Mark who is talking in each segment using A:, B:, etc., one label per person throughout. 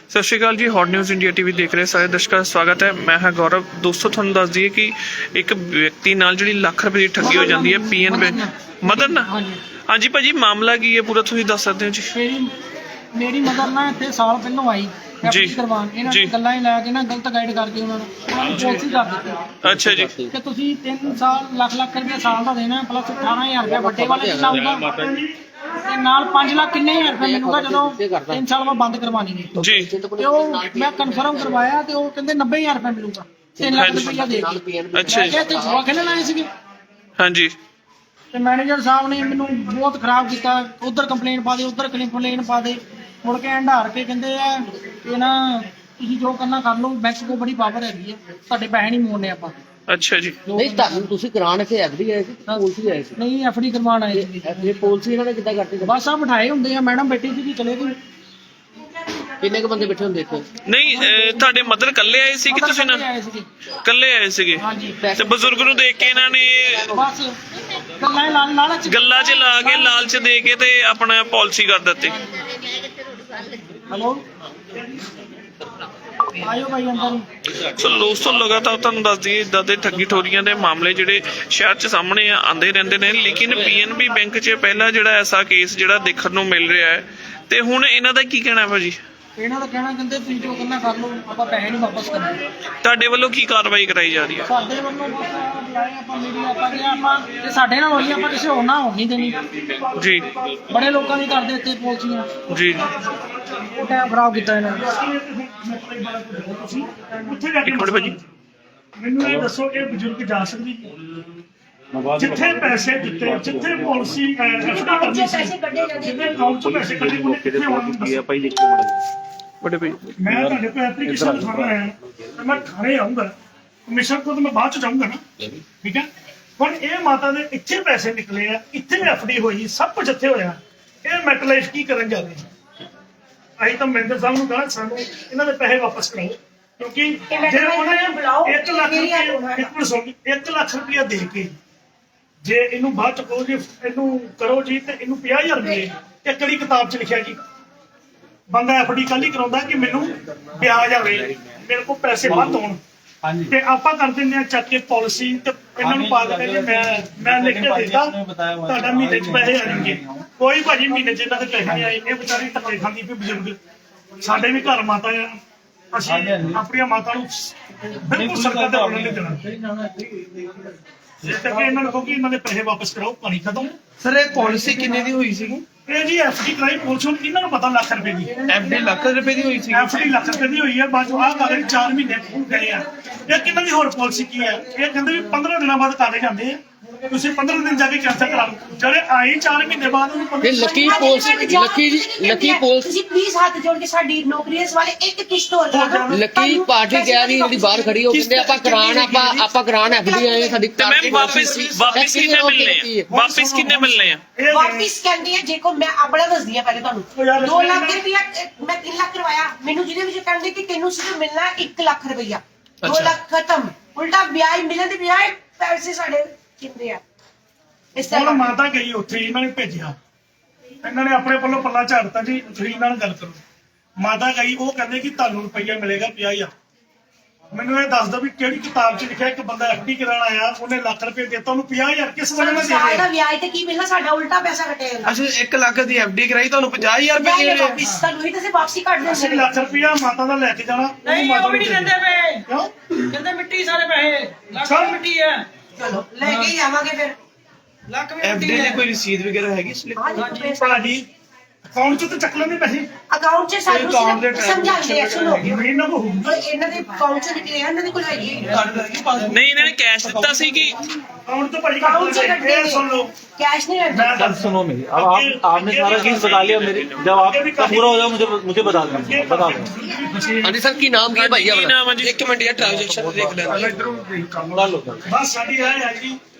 A: सत श्रीकाल जी। Hot news India TV देख रहे सारे दर्शकों का स्वागत है। मैं हाँ गौरव। दोस्तों तुहानूं दस दईए कि एक व्यक्ति नाल जिहड़ी लाख रुपए की ठगी हो जाती है पीएन बैंक मदर ना। हाँ जी भाजी, मामला की है पूरा तुसीं दस सकते हो जी?
B: मेरी मदर ना इतने साल पहलों आई
A: जी
B: करवान
A: जी।
B: गल्लां ही लै के ना गलत गाइड करके उन्होंने पॉलिसी कर दी।
A: अच्छा जी।
B: कि तुसीं 3 साल लाख लाख रुपया साल का देना प्लस 18,000 रुपया बड़े वाले दी लाऊगा ते नाल 5 लाख किन्ने हज़ार रुपया मिलूगा जदों 3 साल मैं बंद करवानी है
A: जी।
B: ते ओह मैं कन्फर्म करवाया ते ओह कहंदे 90,000 रुपया मिलूगा 3 लाख रुपया दे के।
A: अच्छा जी।
B: ते जुआ खेलण आए सीगे
A: हाँ जी।
B: ਤੇ ਮੈਨੇਜਰ ਸਾਹਿਬ ਨੇ ਮੈਨੂੰ ਬਹੁਤ ਖਰਾਬ ਕੀਤਾ। ਉਧਰ ਕੰਪਲੇਂਟ ਪਾ ਦੇ ਉਧਰ ਕੰਪਲੇਂਟ ਪਾ ਦੇ ਮੁੜ ਕੇ ਹੰਡਾਰ ਕੇ ਕਹਿੰਦੇ ਆ ਕਿ ਨਾ ਤੁਸੀਂ ਜੋ ਕਰਨਾ ਕਰ ਲਓ ਬੈਂਕ ਕੋ ਬੜੀ ਪਾਵਰ ਹੈਗੀ ਆ ਤੁਹਾਡੇ ਪੈਸੇ ਨਹੀਂ ਮੋੜਨੇ ਆਪਾਂ।
A: अच्छा जी।
C: ਨਹੀਂ ਤੁਹਾਨੂੰ ਤੁਸੀਂ ਕਰਾਉਣ ਇੱਥੇ ਐਫਡੀ ਆਏ ਸੀ ਪਾਲਿਸੀ ਆਏ ਸੀ?
B: ਨਹੀਂ ਐਫਡੀ ਕਰਵਾਉਣ ਆਏ ਸੀ।
C: ਇਹ ਪਾਲਿਸੀ ਇਹਨਾਂ ਨੇ ਕਿੱਦਾਂ ਕਰਤੀ?
B: ਬਸ ਆ ਬਿਠਾਏ ਹੁੰਦੇ ਆ ਮੈਡਮ ਬੈਠੀ ਸੀ ਚਲੇ ਗਈ।
C: ਕਿੰਨੇ ਕੁ ਬੰਦੇ ਬੈਠੇ ਹੁੰਦੇ ਇੱਥੇ?
A: नहीं ਤੁਹਾਡੇ ਮਦਰ ਕੱਲੇ ਆਏ ਸੀ ਕਿ ਤੁਸੀਂ ਨਾ
B: ਆਏ ਸੀਗੇ।
A: ਕੱਲੇ ਆਏ ਸੀਗੇ?
B: ਹਾਂਜੀ
A: ਤੇ ਬਜ਼ੁਰਗ ਨੂੰ ਦੇਖ ਕੇ ਇਹਨਾਂ ਨੇ
B: ਬਸ ਗੱਲਾਂ ਹੀ ਲਾਲਚ
A: ਗੱਲਾਂ 'ਚ ਲਾ ਕੇ ਲਾਲਚ ਦੇ ਕੇ ਤੇ ਆਪਣਾ ਪਾਲਿਸੀ ਕਰ ਦਿੱਤੀ।
B: ਹੈਲੋ ਆਇਓ ਭਾਈ ਅੰਦਰ।
A: ਸੋ ਦੋਸਤੋ ਲਗਾਤਾਰ ਤੁਹਾਨੂੰ ਦੱਸ ਦਈਏ ਇਦਾਂ ਦੇ ਠੱਗੀ ਠੋਰੀਆਂ ਦੇ ਮਾਮਲੇ ਜਿਹੜੇ ਸ਼ਹਿਰ 'ਚ ਸਾਹਮਣੇ ਆਉਂਦੇ ਰਹਿੰਦੇ ਨੇ, ਲੇਕਿਨ ਪੀਐਨਬੀ ਬੈਂਕ 'ਚ ਪਹਿਲਾ ਜਿਹੜਾ ਐਸਾ ਕੇਸ ਜਿਹੜਾ ਦੇਖਣ ਨੂੰ ਮਿਲ ਰਿਹਾ ਹੈ ਤੇ ਹੁਣ ਇਹਨਾਂ ਦਾ ਕੀ ਕਹਿਣਾ ਹੈ ਭਾਜੀ?
B: ਇਹਨਾਂ ਦਾ ਕਹਿਣਾ ਕਹਿੰਦੇ ਤੁਸੀਂ ਜੋ ਕਰਨਾ ਕਰ ਲਓ ਆਪਾਂ ਪੈਸੇ ਨਹੀਂ ਵਾਪਸ ਕਰਨੇ।
A: ਤੁਹਾਡੇ ਵੱਲੋਂ ਕੀ ਕਾਰਵਾਈ ਕਰਾਈ ਜਾ ਰਹੀ ਹੈ?
B: ਸਾਡੇ ਵੱਲੋਂ ਬਸ ਬੁਲਾਏ ਆਪਾਂ ਮੀਡੀਆ ਆਪਾਂ ਕਿ ਆਪਾਂ ਇਹ ਸਾਡੇ ਨਾਲ ਹੋਈ ਆਪਾਂ ਕਿਸੇ ਹੋਰ ਨਾਲ ਹੋਣ ਨਹੀਂ ਦੇਣੀ।
A: ਜੀ
B: ਬੜੇ ਲੋਕਾਂ ਦੀ ਕਰਦੇ ਇੱਥੇ ਪੋਲਸੀਆਂ
A: ਜੀ।
B: ਟਾਈਮ ਖਰਾਬ ਕੀਤਾ ਇਹਨਾਂ ਨੇ।
A: ਇੱਕ ਮਿੰਟ ਭਾਜੀ।
D: ਮੈਨੂੰ ਇਹ ਦੱਸੋ ਕਿ ਬਜ਼ੁਰਗ ਜਾ ਸਕਦੀ ਜਿੱਥੇ ਪੈਸੇ ਦਿੱਤੇ ਜਿੱਥੇ ਪਾਲਿਸੀ ਕਰਨੀ ਸੀ ਜਿੱਥੇ ਅਕਾਊਂਟ ਚ ਪੈਸੇ ਕੱਢੇ ਉਹਨੇ ਕਿੱਥੇ ਹੋਣਾ?
A: ਬੜੇ ਭਾਈ
D: ਮੈਂ ਤੁਹਾਡੇ ਕੋਲ ਐਪਲੀਕੇਸ਼ਨ ਲਿਖਾਉਣਾ ਹੈ ਤੇ ਮੈਂ ਥਾਣੇ ਆਉਂਗਾ ਕਮਿਸ਼ਨ ਕੋਲ ਮੈਂ ਬਾਅਦ ਚ ਜਾਊਂਗਾ ਨਾ, ਠੀਕ ਹੈ। ਹੁਣ ਇਹ ਮਾਤਾ ਦੇ ਇੱਥੇ ਪੈਸੇ ਨਿਕਲੇ ਆ, ਇੱਥੇ ਐਫਡੀ ਹੋਈ, ਸਭ ਕੁਝ ਇੱਥੇ ਹੋਇਆ। ਇਹ ਮੈਟ ਲਾਈਫ ਕੀ ਕਰਨ ਜਾ ਰਹੀ ਹੈ? ਅਸੀਂ ਤਾਂ ਮੈਨੇਜਰ ਸਾਹਿਬ ਨੂੰ ਕਹਾਂ ਸਾਨੂੰ ਇਹਨਾਂ ਦੇ ਪੈਸੇ ਵਾਪਸ ਕਰਾਓ, ਕਿਉਂਕਿ ਜੇ ਉਹਨੇ 1 ਲੱਖ ਰੁਪਇਆ 1 ਲੱਖ ਰੁਪਇਆ ਦੇ ਕੇ ਜੇ ਇਹਨੂੰ ਬਾਅਦ ਚ ਕਹੋ ਜੀ ਇਹਨੂੰ ਕਰੋ ਜੀ ਤੇ ਇਹਨੂੰ 50,000 ਮਿਲੇ, ਇਹ ਕਿਹੜੀ ਕਿਤਾਬ ਚ ਲਿਖਿਆ ਜੀ? ਬੰਦਾ ਐਫਡੀ ਕੱਲ ਹੀ ਕਰਾਉਂਦਾ ਕਿ ਮੈਨੂੰ ਵਿਆਜ ਆਵੇ, ਮੇਰੇ ਕੋਲ ਪੈਸੇ ਵੱਧ ਹੋਣ, ਤੇ ਆਪਾਂ ਕਰ ਦਿੰਦੇ ਆ ਚੱਕ ਕੇ ਪਾਲਿਸੀ ਤੇ ਇਹਨਾਂ ਨੂੰ ਪਾ ਦਿੰਦੇ ਜੀ ਮੈਂ ਲਿਖ ਕੇ ਦੇਤਾ ਤੁਹਾਡਾ ਮਹੀਨੇ ਚ ਪੈਸੇ ਆ ਜਾਣਗੇ। ਕੋਈ ਭਾਜੀ ਮਹੀਨੇ ਚ ਇਹਨਾਂ ਦੇ ਪੈਸੇ ਨਹੀਂ ਆਏ। ਇਹ ਵਿਚਾਰੀ ਧੱਕੇ ਖਾਂਦੀ ਪਈ ਬਜ਼ੁਰਗ। ਸਾਡੇ ਵੀ ਘਰ ਮਾਤਾ ਆ, ਅਸੀਂ ਆਪਣੀਆਂ ਮਾਤਾ ਨੂੰ ਬਿਲਕੁਲ ਸਰਕਾਰ ਦਾ ਬੋਲਣ ਨਹੀਂ ਦੇਣਾ। ਜੇ ਤੱਕ ਇਹਨਾਂ ਨੂੰ ਕਹੋਗੇ ਇਹਨਾਂ ਦੇ ਪੈਸੇ ਵਾਪਸ ਕਰਾਓ, ਪਾਣੀ ਖਤਮ।
E: ਸਰ ਇਹ ਪਾਲਿਸੀ ਕਿੰਨੇ ਦੀ ਹੋਈ ਸੀਗੀ?
D: ਇਹ ਜੀ ਐਫਡੀ ਕਰਾਈ ਪੁਲਿਸ ਨੂੰ, ਇਹਨਾਂ ਨੂੰ ਪਤਾ ਲੱਖ ਰੁਪਏ ਦੀ
E: ਐਫਡੀ ਲੱਖ ਰੁਪਏ ਦੀ ਹੋਈ ਸੀ।
D: ਐਫਡੀ ਲੱਖ ਰੁਪਏ ਦੀ ਹੋਈ ਹੈ। ਬਾਅਦ ਚੋਂ ਆਹ ਕਾਗਜ਼ 4 ਮਹੀਨੇ ਗਏ ਆ। ਇਹ ਕਿੰਨਾ ਦੀ ਹੋਰ ਪਾਲਿਸੀ ਕੀ ਹੈ? ਇਹ ਕਹਿੰਦੇ ਵੀ 15 ਦਿਨਾਂ ਬਾਅਦ ਕਾਗਜ਼ ਜਾਂਦੇ ਆ, ਤੁਸੀਂ 15 ਦਿਨ ਜਾ ਕੇ ਕੈਂਸਲ ਕਰਾ ਲਓ। ਜਿਹੜੇ ਆਏ 4 ਮਹੀਨੇ ਬਾਅਦ ਉਹਨੂੰ
C: ਇਹ ਲੱਕੀ ਪਾਲਿਸੀ
F: ਤੁਸੀਂ ਪਲੀਜ਼ ਹੱਥ ਜੋੜ ਕੇ ਸਾਡੀ ਨੌਕਰੀ ਇਸ ਵਾਲੇ ਇੱਕ ਕਿਸ਼ਤ ਹੋਰ ਲਾ ਦਿਓ।
C: ਲੱਕੀ ਪਾਰਟੀ ਕਹਿ ਰਹੀ ਜਿਹੜੀ ਬਾਹਰ ਖੜੀ ਉਹ ਕਹਿੰਦੇ ਆਪਾਂ ਕਰਾਣ ਐਫਡੀ ਆਏ ਸਾਡੀ
A: ਤੇ ਮੈਮ ਵਾਪਿਸ ਕਿੰਨੇ ਮਿਲਨੇ ਆ? ਵਾਪਿਸ ਕਿੰਨੇ ਮਿਲਨੇ ਆ?
F: ਵਾਪਿਸ ਕਹਿੰਦੀ ਹੈ ਜੇ ਕੋ ਮੈਂ ਆਪਣਾ ਦੱਸਦੀ ਆ ਪਹਿਲੇ ਤੁਹਾਨੂੰ 2 ਲੱਖ ਰੁਪਇਆ ਮੈਂ 3 ਲੱਖ ਕਰਵਾਇਆ, ਮੈਨੂੰ ਜਿਹਦੇ ਵਿੱਚ ਕਹਿੰਦੇ ਕਿ ਤੈਨੂੰ ਸਿਰਫ ਮਿਲਣਾ 1 ਲੱਖ ਰੁਪਇਆ। 2 ਲੱਖ ਖਤਮ, ਉਲਟਾ ਵਿਆਜ ਮਿਲਣ ਦੀ ਬਜਾਏ ਪੈਸੇ ਸਾਡੇ ਕਿੰਨੇ ਆ। ਇਸ
D: ਹੁਣ
F: ਤਰ੍ਹਾਂ
D: ਮਾਤਾ ਗਈ ਉੱਥੇ, ਇਹਨਾਂ ਨੇ ਭੇਜਿਆ, ਇਹਨਾਂ ਨੇ ਆਪਣੇ ਵੱਲੋਂ ਪੱਲਾ ਝਾੜਤਾ ਜੀ ਤੁਸੀਂ ਇਹਨਾਂ ਨਾਲ ਗੱਲ ਕਰੋ। ਮਾਤਾ ਗਈ, ਉਹ ਕਹਿੰਦੇ ਕਿ ਤੁਹਾਨੂੰ ਰੁਪਈਆ ਮਿਲੇਗਾ 50,000। ਮੈਨੂੰ ਇਹ ਦੱਸ ਦਿਓ ਵੀ ਕਿਹੜੀ ਕਿਤਾਬ 'ਚ ਲਿਖਿਆ ਇੱਕ ਬੰਦਾ ਐਫਡੀ ਕਰਾਉਣ ਆਇਆ ਉਹਨੇ ਲੱਖ ਰੁਪਏ ਦਿੱਤਾ ਉਹਨੂੰ 50,000 ਕਿਸ ਵਜ੍ਹਾ ਨਾਲ ਦੇ
F: ਸਾਲ ਦਾ
D: ਰਿਹਾ?
F: ਵਿਆਜ ਤੇ ਕੀ ਮਿਲਣਾ, ਸਾਡਾ ਉਲਟਾ ਪੈਸਾ ਕੱਟਿਆ ਜਾਂਦਾ।
E: ਅੱਛਾ 1 ਲੱਖ ਦੀ ਐਫਡੀ ਕਰਾਈ ਤੁਹਾਨੂੰ 50,000 ਰੁਪਏ ਦੇ ਰਹੇ ਆ।
F: ਵਾਪਿਸ ਤੁਹਾਨੂੰ ਹੀ ਤਾਂ ਸੇ ਵਾਪਸੀ ਕੱਢ ਦਿੰਦੇ
D: 80 ਲੱਖ ਰੁਪਇਆ ਮਾਤਾ ਦਾ ਲੈ ਕੇ ਜਾਣਾ, ਉਹਨੂੰ
B: ਨਹੀਂ
D: ਮਾਤਾ
B: ਉਹ ਵੀ
D: ਨੂੰ
B: ਨਹੀਂ ਦਿੰਦੇ ਪਏ,
D: ਕਿਉਂ?
B: ਕਹਿੰਦੇ ਮਿੱਟੀ ਸਾਰੇ ਪੈਸੇ ਲੱਖ ਵੀ ਮਿੱਟੀ ਹੈ।
F: ਚਲੋ ਲੈ ਕੇ ਹੀ ਆਵਾਂਗੇ ਫਿਰ।
B: ਲੱਖ ਵੀ
E: ਐਫਡੀ
B: ਮਿੱਟੀ
E: ਦੀ
B: ਹੈ।
E: ਕੋਈ ਰਸੀਦ ਵਗੈਰਾ ਹੈਗੀ ਸਲਿੱਪ?
D: ਭਾਜੀ ਅਕਾਊਂਟ 'ਚ ਤਾਂ ਚੱਕ ਲੈਂਦੇ ਪੈਸੇ,
F: ਅਕਾਊਂਟ 'ਚ ਸਾਨੂੰ
E: account ਦੇ
F: ਸਮਝਾਉਂਦੇ ਆ, ਸੁਣੋ
D: ਜ਼ਮੀਨ ਨਾ ਹੋਊ।
F: ਪਰ ਇਹਨਾਂ ਦੇ ਅਕਾਊਂਟ 'ਚ ਨਿਕਲੇ ਆ, ਇਹਨਾਂ ਦੇ ਕੋਲ ਹੈਗੀ
A: ਨਹੀਂ ਇਹਨਾਂ ਨੇ ਕੈਸ਼ ਦਿੱਤਾ ਸੀ ਕਿ
D: अकाउंट तो भाई
F: अकाउंट से कट देंगे।
D: सुन लो
F: कैश नहीं रहता।
D: मैं
G: सुनो मेरी, अब आपने सारा चीज बता लिया मेरी, जब आपका पूरा हो जाए मुझे बता दो
C: ਹਾਂਜੀ ਸਰ ਕੀ ਨਾਮ ਕੀ ਹੈ ਭਾਈ
A: ਕੀ
C: ਆਪਣਾ?
A: ਨਾਮ ਹੈ ਜੀ?
E: 1 ਮਿੰਟ ਯਾਰ ਟ੍ਰਾਂਜੈਕਸ਼ਨ ਦੇਖ ਲੈਣਾ।
D: बस साड़ी है यार जी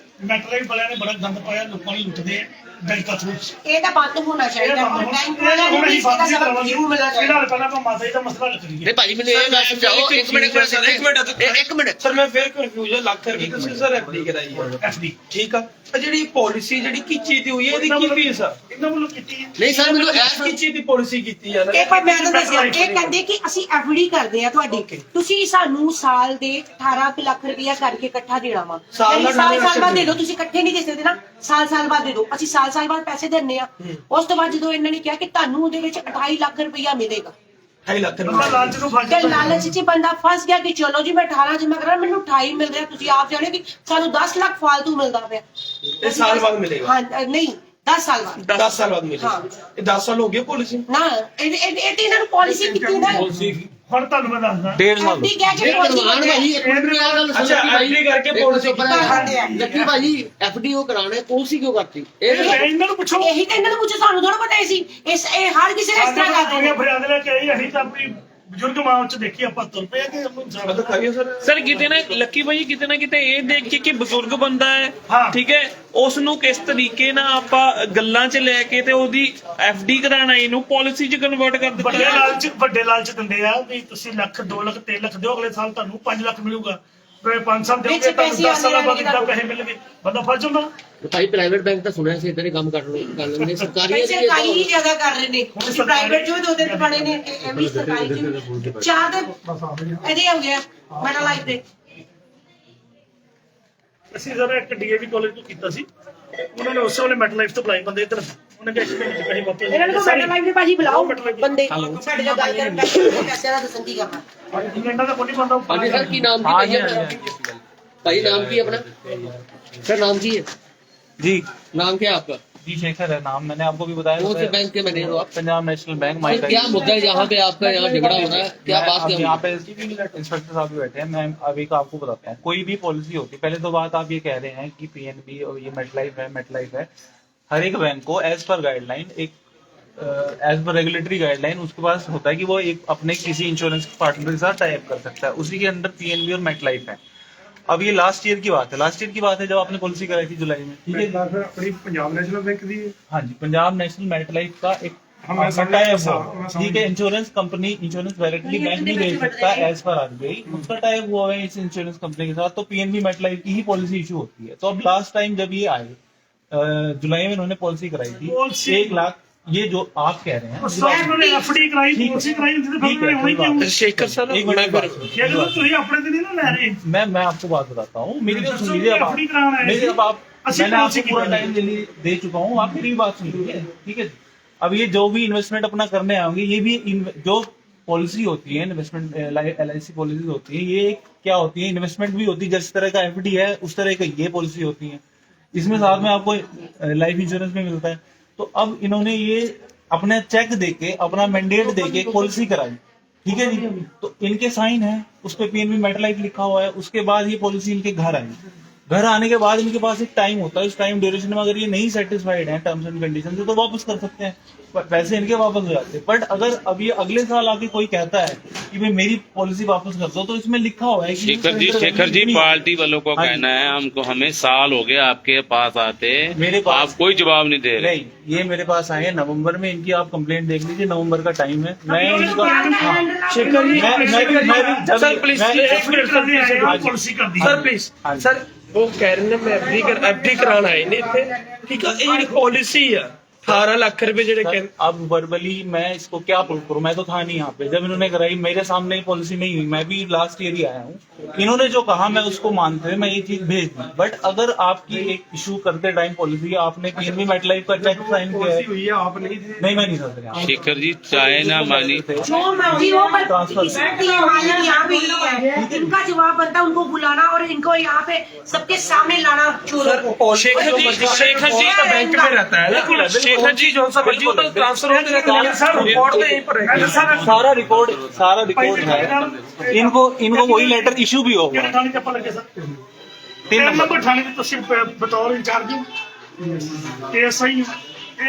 D: मेटल वालियां ने बड़ा गंद पाया, लोगों ने लुटदे ਬੈਂਕਾਂ ਥਰੂ
F: ਇਹ ਤਾਂ ਬੰਦ ਹੋਣਾ ਚਾਹੀਦਾ ਬੈਂਕ ਵਾਲਿਆਂ ਨੂੰ ਵੀ ਇਹਦਾ ਸਬਕ ਜ਼ਰੂਰ ਮਿਲਣਾ ਚਾਹੀਦਾ।
D: ਇਹਦਾ ਪਹਿਲਾਂ ਆਪਾਂ ਮਾਤਾ ਜੀ ਦਾ ਮਸਲਾ ਕਰੀਏ।
C: ਨਹੀਂ ਭਾਜੀ ਮੈਨੂੰ ਇਹ ਗੱਲ ਸਮਝਾਓ ਇੱਕ ਮਿੰਟ
E: ਸਰ ਮੈਂ ਫਿਰ ਕਨਫਿਊਜ਼ ਹਾਂ। ਲੱਖ ਰੁਪਏ ਤੁਸੀਂ ਸਰ ਐਫਡੀ ਕਰਾਈ ਹੈ,
D: ਐਫਡੀ
E: ਠੀਕ ਆ। ਜਿਹੜੀ ਪਾਲਿਸੀ ਜਿਹੜੀ ਕੀ ਚੀਜ਼ ਦੀ ਹੋਈ ਹੈ, ਇਹਦੀ ਕੀ ਫੀਸ ਆ?
D: ਇਹਨਾਂ ਵੱਲੋਂ ਕੀਤੀ ਹੈ।
C: ਨਹੀਂ ਸਰ ਮੈਨੂੰ
E: ਕੀ ਚੀਜ਼ ਦੀ ਪਾਲਿਸੀ ਕੀਤੀ ਆ?
F: ਇਹ ਪਰ ਮੈਂ ਤਾਂ ਦੱਸਿਆ ਇਹ ਕਹਿੰਦੇ ਕਿ ਅਸੀਂ ਐਫਡੀ ਕਰਦੇ ਆ ਤੁਹਾਡੀ, ਤੁਸੀਂ ਸਾਨੂੰ ਸਾਲ ਦੇ 18 ਲੱਖ ਰੁਪਇਆ ਕਰਕੇ ਇਕੱਠਾ ਦੇਣਾ ਵਾ।
E: ਸਾਲ ਦਾ
F: ਸਾਲ ਬਾਅਦ ਦੇ ਦਿਓ, ਤੁਸੀਂ ਇਕੱਠੇ ਨਹੀਂ ਦੇ ਸਕਦੇ ਨਾ, ਸਾਲ ਬਾਅਦ ਦੇ ਦਿਓ। ਅਸੀਂ ਸਾਲ ਬਾਅਦ ਪੈਸੇ ਦਿੰਨੇ ਆ। ਉਸ ਤੋਂ ਬਾਅਦ ਜਦੋਂ ਇਹਨਾਂ ਨੇ ਕਿਹਾ ਕਿ ਤੁਹਾਨੂੰ ਉਹਦੇ ਵਿੱਚ 28 ਲੱਖ ਰੁਪਇਆ ਮਿਲੇਗਾ,
E: 2.5 ਲੱਖ
D: ਬੰਦਾ ਲਾਲਚ ਨੂੰ ਫਸ
F: ਤੇ ਲਾਲਚ 'ਚ ਬੰਦਾ ਫਸ ਗਿਆ ਕਿ ਚਲੋ ਜੀ ਮੈਂ 18 ਜਮਾ ਕਰਾਂ, ਮੈਨੂੰ 28 ਮਿਲ ਰਿਹਾ। ਤੁਸੀਂ ਆਪ ਜਾਣੇ ਕਿ ਸਾਨੂੰ 10 ਲੱਖ ਫਾਲਤੂ ਮਿਲਦਾ ਪਿਆ।
E: ਇਹ ਸਾਲ ਬਾਅਦ ਮਿਲੇਗਾ?
F: ਹਾਂ ਨਹੀਂ 10 ਸਾਲ ਬਾਅਦ।
E: 10 ਸਾਲ ਬਾਅਦ ਮਿਲੇਗਾ।
F: ਹਾਂ।
E: ਇਹ 10 ਸਾਲ ਹੋ ਗਏ ਪਾਲਿਸੀ
F: ਨਾ ਇਹ ਤੇ ਇਹਨਾਂ ਨੂੰ ਪਾਲਿਸੀ ਕੀਤੀ ਨਾ
D: ਹੁਣ ਤੁਹਾਨੂੰ ਮੈਂ ਦੱਸਦਾ
G: 1.5 साल
F: ਐਫਡੀ ਕਹਿ ਕੇ policy
C: ਕਰਵਾਨ ਭਾਜੀ ਇੱਕ ਮਿੰਟ ਮੇਰੀ ਗੱਲ ਸੁਣੋ
E: ਅੱਛਾ, FD ਕਰਕੇ policy
C: ਲੱਕੀ ਭਾਜੀ ਐਫਡੀ ਉਹ ਕਰਾਣੇ ਪਾਲਿਸੀ ਕਿਉਂ ਕਰਤੀ ਇਹ
D: ਇਹਨਾਂ ਨੂੰ ਪੁੱਛੋ।
F: ਇਹੀ ਤਾਂ ਇਹਨਾਂ ਨੂੰ ਪੁੱਛੋ, ਸਾਨੂੰ ਥੋੜਾ ਪਤਾ ਸੀ ਇਹ ਹਰ ਕਿਸੇ ਨੇ ਇਸ ਤਰ੍ਹਾਂ ਕਰਦੇ ਨੇ।
D: ਫਰਿਆਦ ਲੈ ਕੇ ਆਈ, ਅਸੀਂ ਤਾਂ ਆਪਣੀ ਬਜ਼ੁਰਗ ਮਾਂ ਚ ਦੇਖੀ ਆਪਾਂ ਤੁਰ ਪਏ ਕਿ
E: ਮਤਲਬ ਕਰੀਏ ਸਰ।
A: ਸਰ ਕਿਤੇ ਨਾ ਲੱਕੀ ਭਾਈ ਕਿਤੇ ਨਾ ਕਿਤੇ ਇਹ ਦੇਖ ਕੇ ਕਿ ਬਜ਼ੁਰਗ ਬੰਦਾ ਹੈ,
D: ਹਾਂ।
A: ਠੀਕ ਹੈ, ਉਸ ਨੂੰ ਕਿਸ ਤਰੀਕੇ ਨਾਲ ਆਪਾਂ ਗੱਲਾਂ 'ਚ ਲੈ ਕੇ ਤੇ ਉਹਦੀ ਐਫਡੀ ਕਰਾਣਾ ਇਹਨੂੰ ਪਾਲਿਸੀ 'ਚ ਕਨਵਰਟ ਕਰ ਦਿੱਤਾ
D: ਵੱਡੇ ਲਾਲਚ ਦਿੰਦੇ ਆ ਵੀ ਤੁਸੀਂ ਲੱਖ 2 ਲੱਖ 3 ਲੱਖ ਦਿਓ, ਅਗਲੇ ਸਾਲ ਤੁਹਾਨੂੰ 5 ਲੱਖ ਮਿਲੂਗਾ। ਫਿਰ 5 ਸਾਲ ਦਿਓਗੇ
F: ਵਿੱਚ ਪੈਸੇ
D: ਤੁਹਾਨੂੰ 10 ਸਾਲਾਂ ਬਾਅਦ
F: ਆਉਂਦੇ
D: ਕਿੰਨਾ ਪੈਸੇ ਮਿਲਣਗੇ, ਬੰਦਾ ਫਸ ਜਾਂਦਾ।
C: ਭਾਈ ਪ੍ਰਾਈਵੇਟ ਬੈਂਕ ਤਾਂ ਸੁਣਿਆ ਸੀ ਇਦਾਂ ਹੀ ਕੰਮ ਕਰ ਲੈਂਦੇ ਸਰਕਾਰੀ
F: ਸਰਕਾਰੀ ਹੀ ਜ਼ਿਆਦਾ ਕਰ ਰਹੇ ਨੇ, ਪ੍ਰਾਈਵੇਟ ਜੋ 2 ਬਣੇ ਨੇ ਇਹ ਵੀ ਸਰਕਾਰੀ ਚ 4 ਦੇ ਇਹਦੇ ਹੋ ਗਿਆ ਮੈਟਲ ਲਾਈਫ ਦੇ।
D: ਅਸੀਂ ਜ਼ਰਾ ਇੱਕ ਡੀਏਵੀ ਕਾਲਜ ਤੋਂ ਕੀਤਾ ਸੀ, ਉਹਨਾਂ ਨੇ ਉਸੇ ਵੇਲੇ ਮੈਟਲ ਲਾਈਫ ਤੋਂ ਬੁਲਾਏ ਬੰਦੇ ਇੱਧਰ। ਉਹਨੇ ਕਿਹਾ ਕਿ ਪੈਸੇ ਵਾਪਸ
F: ਇਹਨਾਂ ਨੂੰ ਮੈਟਲ ਲਾਈਫ ਦੇ ਭਾਜੀ ਬੁਲਾਓ ਬੰਦੇ
D: ਹੈਲੋ।
F: ਸਾਡੇ ਨਾਲ ਗੱਲ ਕਰਨ ਪੈਸੇ ਦਾ ਦੱਸਣ ਕੀ ਕਰਨਾ।
D: ਇੰਗਲੈਂਡ ਦਾ ਕੋਈ ਬੰਦਾ
C: ਹਾਂਜੀ ਸਰ ਕੀ ਨਾਮ ਕੀ ਭਾਈ ਭਾਈ नाम की अपना सर नाम की है
G: जी
C: नाम क्या है आपका?
G: जी शेखर है नाम, मैंने आपको भी बताया।
C: कौन से बैंक के मैनेजर हो आप?
G: Punjab national bank.
C: सर, क्या मुद्दा है यहाँ पे आपका यहाँ झगड़ा हो रहा है, क्या बात क्या
G: यहाँ
C: हुई?
G: पे इंस्पेक्टर साहब भी बैठे हैं, मैं अभी का आपको बताते हैं। कोई भी पॉलिसी होती है, पहले तो बात आप ये कह रहे हैं कि पीएनबी और ये मेटलाइफ है, हर एक बैंक को एज पर गाइडलाइन एज पर रेगुलेटरी गाइडलाइन उसके पास होता है कि वो एक अपने किसी इंश्योरेंस पार्टनर के साथ टाई अप कर सकता है। उसी के अंदर पीएनबी और मेटलाइफ है। अब ये लास्ट ईयर की बात है जब आपने पॉलिसी कराई थी जुलाई में, ठीक है।
D: अपनी पंजाब नेशनल बैंक दी
G: हाँ जी, पंजाब नेशनल मेटलाइफ का एक
D: मैं समझ
G: टाई
D: गया,
G: अप
D: मैं समझ
G: ठीक है। Insurance company insurance directly bank नहीं दे सकता एज पर आरबीआई, उसका टाई अप हुआ है इस इंश्योरेंस कंपनी के साथ, तो पीएनबी मेटलाइफ की ही पॉलिसी इशू होती है। तो अब लास्ट टाइम जब ये आए जुलाई में इन्होंने पॉलिसी कराई थी
D: Policy-
G: 1 लाख, ये जो आप कह रहे हैं
D: उन्होंने एफडी कराई, पॉलिसी कराई, उनसे
G: ठीक है, कोई बात नहीं।
E: शेखर सर
G: एक मिनट
E: मैं
G: की
E: फिर
G: बात
D: ये तो ਤੁਸੀਂ ਆਪਣੇ ਤੇ ਨਹੀਂ ਨਾ ਲੈ ਰਹੇ।
G: मैं आपको बात बताता हूँ, मेरी बात सुन
D: दसो
G: लीजिए। अब
D: FD कराना है।
G: मेरी अब आप
D: अस्सी
G: मैंने
D: पॉलिसी
G: आपको
D: की
G: पूरा
D: बात है।
G: टाइम दे चुका हूँ, आप मेरी बात सुन लीजिए, ठीक है। अब ये जो भी इन्वेस्टमेंट अपना करने आएंगे, ये भी जो पॉलिसी होती है इन्वेस्टमेंट LIC पॉलिसी होती है, ये क्या होती है, इन्वेस्टमेंट भी होती है। जिस तरह का FD है उस तरह का ये पॉलिसी होती है। इसमें साथ में आपको लाइफ इंश्योरेंस में मिलता है। तो अब इन्होंने ये अपना चेक देके, अपना मैंडेट देके पॉलिसी कराई, ठीक है जी। तो इनके साइन है, उस पर पीएनबी मेटलाइफ लिखा हुआ है। उसके बाद ये पॉलिसी इनके घर आई, घर आने के बाद इनके पास एक टाइम होता है, उस टाइम ड्यूरेशन में अगर ये नहीं सेटिस्फाइड है टर्म्स एंड कंडीशन से, तो वापस कर सकते हैं, पैसे इनके वापस हो जाते हैं। बट अगर अब ये अगले साल आके कोई कहता है कि भाई मेरी पॉलिसी वापस कर दो, तो इसमें लिखा हुआ है कि
H: शेखर जी पार्टी वालों को
G: हाँ जी।
H: कहना है हमको, हमें साल हो गया आपके पास आते,
G: मेरे पास-
H: आप कोई जवाब नहीं दे रहे।
G: नहीं, ये मेरे पास आए हैं नवंबर में, इनकी आप कंप्लेंट देख लीजिए, नवंबर का टाइम है। मैं इनका
D: शेखर जी
E: सर प्लीज एक मिनट सर प्लीज
D: पॉलिसी कर दी
E: सर प्लीज सर वो कह रहे ने मैं एफडी कराना आए ने इथे, ठीक है। ये ਜਿਹੜੀ ਪਾਲਿਸੀ ਆ 18 ਲੱਖ रुपए ਜਿਹੜੇ
G: सर,
E: ਕਹਿੰਦੇ
G: अब वर्बली मैं इसको क्या प्रूव करूं, मैं तो था नहीं यहाँ पे जब इन्होंने कराई, मेरे सामने ये पॉलिसी नहीं हुई, मैं भी लास्ट ईयर ही आया हूँ। इन्होंने जो कहा मैं उसको मानते हुए मैं ये चीज भेज दी। बट अगर आपकी एक इशू करते टाइम पॉलिसी आपने पीएनबी मेटलाइफ का चेक साइन किया है,
D: हुई है आप नहीं थे।
G: नहीं मैं नहीं समझ रहा।
H: शेखर जी चाहे ना मानी,
F: जो मर्जी हो, पर इसकी मालिक यहाँ पे ही है, इनका जवाब बनता है उनको बुलाना और इनको यहाँ पे सबके सामने लाना चोरों।
E: शेखर जी तो बैंक में रहता है ना, शेखर जी जो सा मर्जी होता है ट्रांसफर हो देना सर, रिपोर्ट तो यहीं पर है
G: सारा रिकॉर्ड है। इनको वही लेटर इशू भी होगा।
D: ਕਿਹੜੇ ਥਾਣੇ ਚ ਆਪਾਂ ਲੱਗੇ ਸਰ?
G: 3 नंबर
D: ਥਾਣੇ ਤੇ ਤੁਸੀਂ ਬਤੌਰ ਇੰਚਾਰਜ ਹੋ,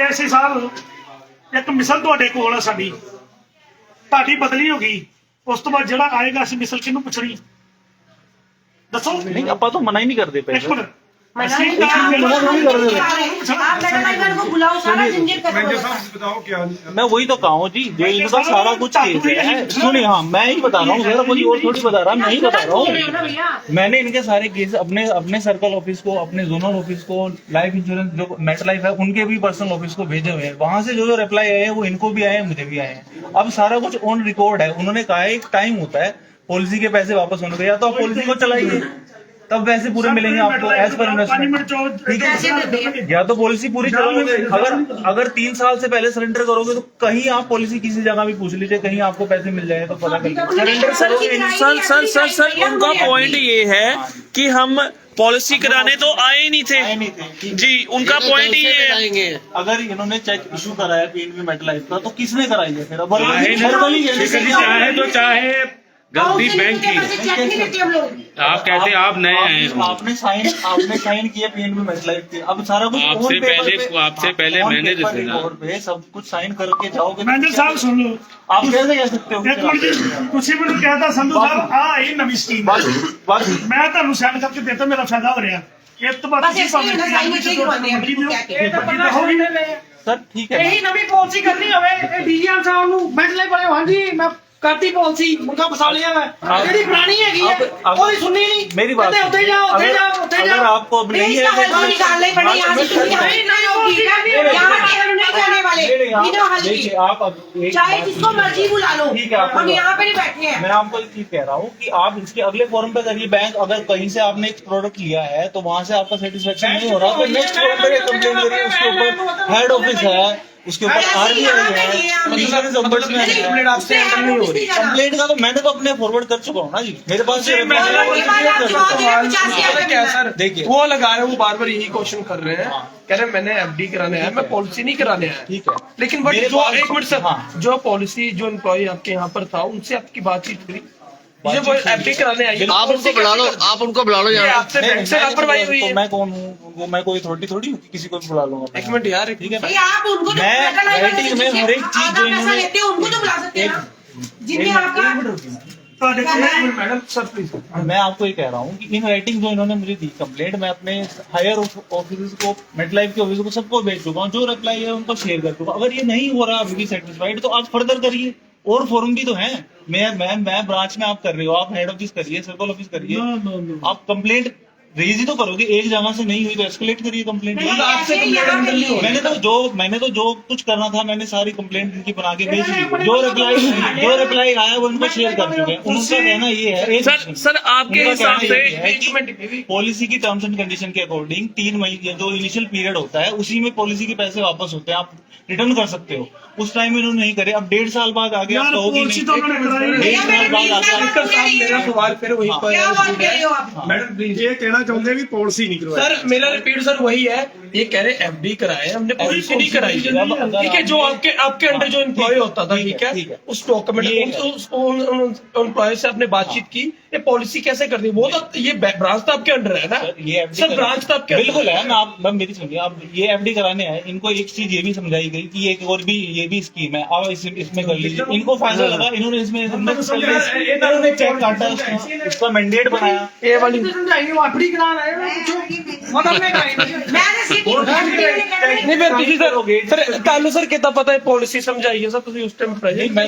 D: ASI ਸਾਹਿਬ ਇੱਕ ਮਿਸਲ ਤੁਹਾਡੇ ਕੋਲ ਆ ਸਾਡੀ, ਤੁਹਾਡੀ ਬਦਲੀ ਹੋ ਗਈ, ਉਸ ਤੋਂ ਬਾਅਦ ਜਿਹੜਾ ਆਏਗਾ ਅਸੀਂ ਮਿਸਲ ਕਿਹਨੂੰ ਪੁੱਛਣੀ ਦੱਸੋ।
G: नहीं, अपा तो मना ही नहीं करते
D: ਇੱਕ
G: पहले।
D: ਮਿੰਟ
F: मना नहीं किया, आप मैनेजर को बुलाओ, सारा झंझट खत्म।
G: मैं वही तो कहा हूँ जी, जो इनका सारा कुछ केस है। सुनिए, हाँ मैं ही बता रहा हूँ, मेरा कोई और थोड़ी बता रहा, मैं ही बता रहा हूँ। मैंने इनके सारे केस अपने सर्कल ऑफिस को, अपने जोनल ऑफिस को, लाइफ इंश्योरेंस जो मेट लाइफ है उनके भी पर्सनल ऑफिस को भेजे हुए हैं। वहां से जो रिप्लाई आए हैं वो इनको भी आए हैं, मुझे भी आए हैं। अब सारा कुछ ऑन रिकॉर्ड है। उन्होंने कहा एक टाइम होता है पॉलिसी के पैसे वापस होने का, या तो आप पॉलिसी को चलाइए तब पैसे पूरे मिलेंगे आपको एज पर इन्वेस्टमेंट, ठीक है, या तो पॉलिसी पूरी चलाओगे। अगर 3 साल से पहले सरेंडर करोगे तो कहीं आप पॉलिसी किसी जगह भी पूछ लीजिए, कहीं आपको पैसे मिल जाए तो पता कर लीजिए।
A: सर उनका पॉइंट ये है कि हम पॉलिसी कराने तो आए नहीं थे जी, उनका पॉइंट ये है।
G: अगर इन्होंने चेक इशू कराया पीएनबी मेट लाइफ का तो किसने कराई है फिर?
E: चाहे तो चाहे गलती बैंक की,
H: आप कहते हैं आप नए आए हो,
G: आपने साइन किया पीएनबी मेट लाइफ के। अब सारा कुछ
H: आपसे पहले मैंने
G: पे सब कुछ साइन करके जाओगे।
D: मैनेजर साहब सुन लो,
G: आप कैसे कह सकते हो?
D: एक मिनट जी, ਤੁਸੀਂ ਮੈਨੂੰ कहता संधू साहब आ ये नवी स्कीम मैं ਤੁਹਾਨੂੰ ਸੈਂਡ ਕਰਕੇ ਦੇਤਾ, ਮੇਰਾ ਫਾਇਦਾ ਹੋ ਰਿਹਾ। ਇਹ ਤੋਂ ਬਾਅਦ
F: बस ऐसे ही ना साइन नहीं करवाने हैं, बिल्कुल क्या कहते हैं।
G: सर ठीक है,
B: यही नवी पॉलिसी करनी होवे डीजीएम साहब ਨੂੰ ਮੈਂਟਲੇ ਬਣੇ ਹਾਂ ਜੀ, ਮੈਂ ਕਰਤੀ ਪॉलिसी ਮੁੰਡਾ ਫਸਾ ਲਿਆ ਮੈਂ। ਜਿਹੜੀ ਪੁਰਾਣੀ ਹੈਗੀ ਹੈ ਕੋਈ ਸੁਣਨੀ ਨਹੀਂ,
G: मेरी बात
B: ਕਹਿੰਦੇ ਉੱਥੇ ਜਾਓ ਉੱਥੇ जाओ ਉੱਥੇ
G: अगर
B: जाओ।
G: आपको अब नहीं
F: इसका हल तो
G: है
F: निकालना ही पड़ेगा, यहाँ से क्योंकि हल नहीं होगी, यहाँ के हल नहीं जाने वाले, बिना हल
G: देखिए
F: के।
G: आप अब
F: चाहे जिसको मर्जी बुला लो,
G: ठीक है, आपको
F: हम यहाँ पे नहीं बैठे हैं।
G: मैं आपको एक चीज कह रहा हूँ कि आप इसके अगले फॉर्म पे करिए। बैंक अगर कहीं से आपने एक प्रोडक्ट लिया है तो वहां से आपका सेटिस्फेक्शन नहीं हो रहा तो नेक्स्ट फॉर्म पे कंप्लेन करिए। उसके ऊपर हेड ऑफिस है, उसके ऊपर आरबीआई है, इंश्योरेंस ombudsman है। कंप्लेंट का तो मैंने तो अपने फॉरवर्ड कर चुका हूँ ना जी, मेरे पास
E: क्या सर
G: देखिए
E: वो लगा रहे, वो बार बार यही क्वेश्चन कर रहे हैं, कह रहे हैं मैंने एफडी कराने आया, मैं पॉलिसी नहीं कराने आया।
G: ठीक है,
E: लेकिन बट
G: मेरे
E: जो
G: पास-
E: एक मिनट सर,
G: हाँ।
E: जो पॉलिसी जो एम्प्लॉय आपके यहाँ पर था उनसे आपकी बातचीत हुई, ये वो एफडी कराने आई,
C: आप उनको बुला लो, आप उनको बुला लो
E: ये
C: यहाँ।
E: आपसे बैंक से लापरवाही हुई
G: तो
E: है।
G: मैं कौन हूँ? वो मैं कोई अथॉरिटी थोड़ी हूँ कि किसी को भी बुला लूंगा।
E: एक मिनट यार,
G: ठीक है,
F: भाई आप उनको जो
G: मैं
F: पैसा लाए वाले
G: rating में
F: से
G: हर एक चीज
F: आधा
G: जो
F: पैसा
G: इन्होंने-
F: लेते हो उनको तो बुला सकते हैं ना, जिनमें आपका
D: ਤੁਹਾਡੇ ਕੋਲ
E: मैडम सर प्लीज।
G: मैं आपको ये कह रहा हूँ कि इन राइटिंग जो इन्होंने मुझे दी कंप्लेंट, मैं अपने हायर ऑफिस को, मेटलाइफ के ऑफिस को, सबको भेज चुका हूँ। जो रिप्लाई है उनको शेयर कर चुका हूँ। अगर ये नहीं हो रहा अभी भी सेटिस्फाइड तो आप फर्दर करिए, और फॉर्म भी तो है। मैं ब्रांच में आप कर रहे हो, आप हेड ऑफिस करिए, सर्कल ऑफिस करिए, आप कंप्लेंट रेज ही तो करोगे। एक जगह से नहीं हुई तो एस्केलेट करिए कंप्लेंट। मैंने तो जो कुछ करना था मैंने सारी कंप्लेंट इनकी बना के भेज दी। जो रिप्लाई आया वो उनको शेयर कर चुके हैं। उनका कहना ये है
A: सर आपके हिसाब से
G: पॉलिसी की टर्म्स एंड कंडीशन के अकॉर्डिंग 3 महीने जो इनिशियल पीरियड होता है उसी में पॉलिसी के पैसे वापस होते हैं, आप रिटर्न कर सकते हो। उस टाइम में इन्होंने नहीं करे। अब 1.5 साल बाद आगे आप कहोगे
D: पॉलिसी तो उन्होंने कराई नहीं।
G: 1.5 साल बाद आगे
E: स्पीकर साहब मेरा सवाल फिर वही पर
F: क्या बात कर रहे हो आप?
E: Madam please.
D: ये कहना चाਹੁੰਦੇ ਵੀ ਪਾਲਿਸੀ ਨਹੀਂ ਕਰਵਾਈ।
E: सर मेरा रिपीट सर वही है, ये कह रहे एफडी कराए, हमने पॉलिसी नहीं कराई। ठीक है, जो आपके अंडर जो एम्प्लॉय होता था, ठीक है, उस डॉक्यूमेंट एम्प्लॉय से आपने बातचीत की, ये पॉलिसी कैसे कर दी? वो तो ये ब्रांच तो आपके अंडर है ना
G: ये
E: सर, ब्रांच तो आपके
G: बिल्कुल है। मैं मेरी सुनिए, आप ये एफडी कराने आए, इनको एक चीज ये भी समझाई गई कि एक और भी ये भी स्कीम है, अब इसमें कर लीजिए। इनको फायदा लगा, इन्होंने इन्होंने चेक काटा, इसका मैंडेट बनाया।
E: ये वाली
B: समझाई वो अपनी करान आए ना कुछ मतलब नहीं कराई
F: मैंने सीधी
E: नहीं फिर ਤੁਸੀਂ ਸਰ ਤੁਹਾਨੂੰ ਸਰ ਕਿੱਦਾਂ ਪਤਾ ਹੈ ਪॉलिसी समझाई है सर, ਤੁਸੀਂ उस टाइम प्रेजेंट
G: मैं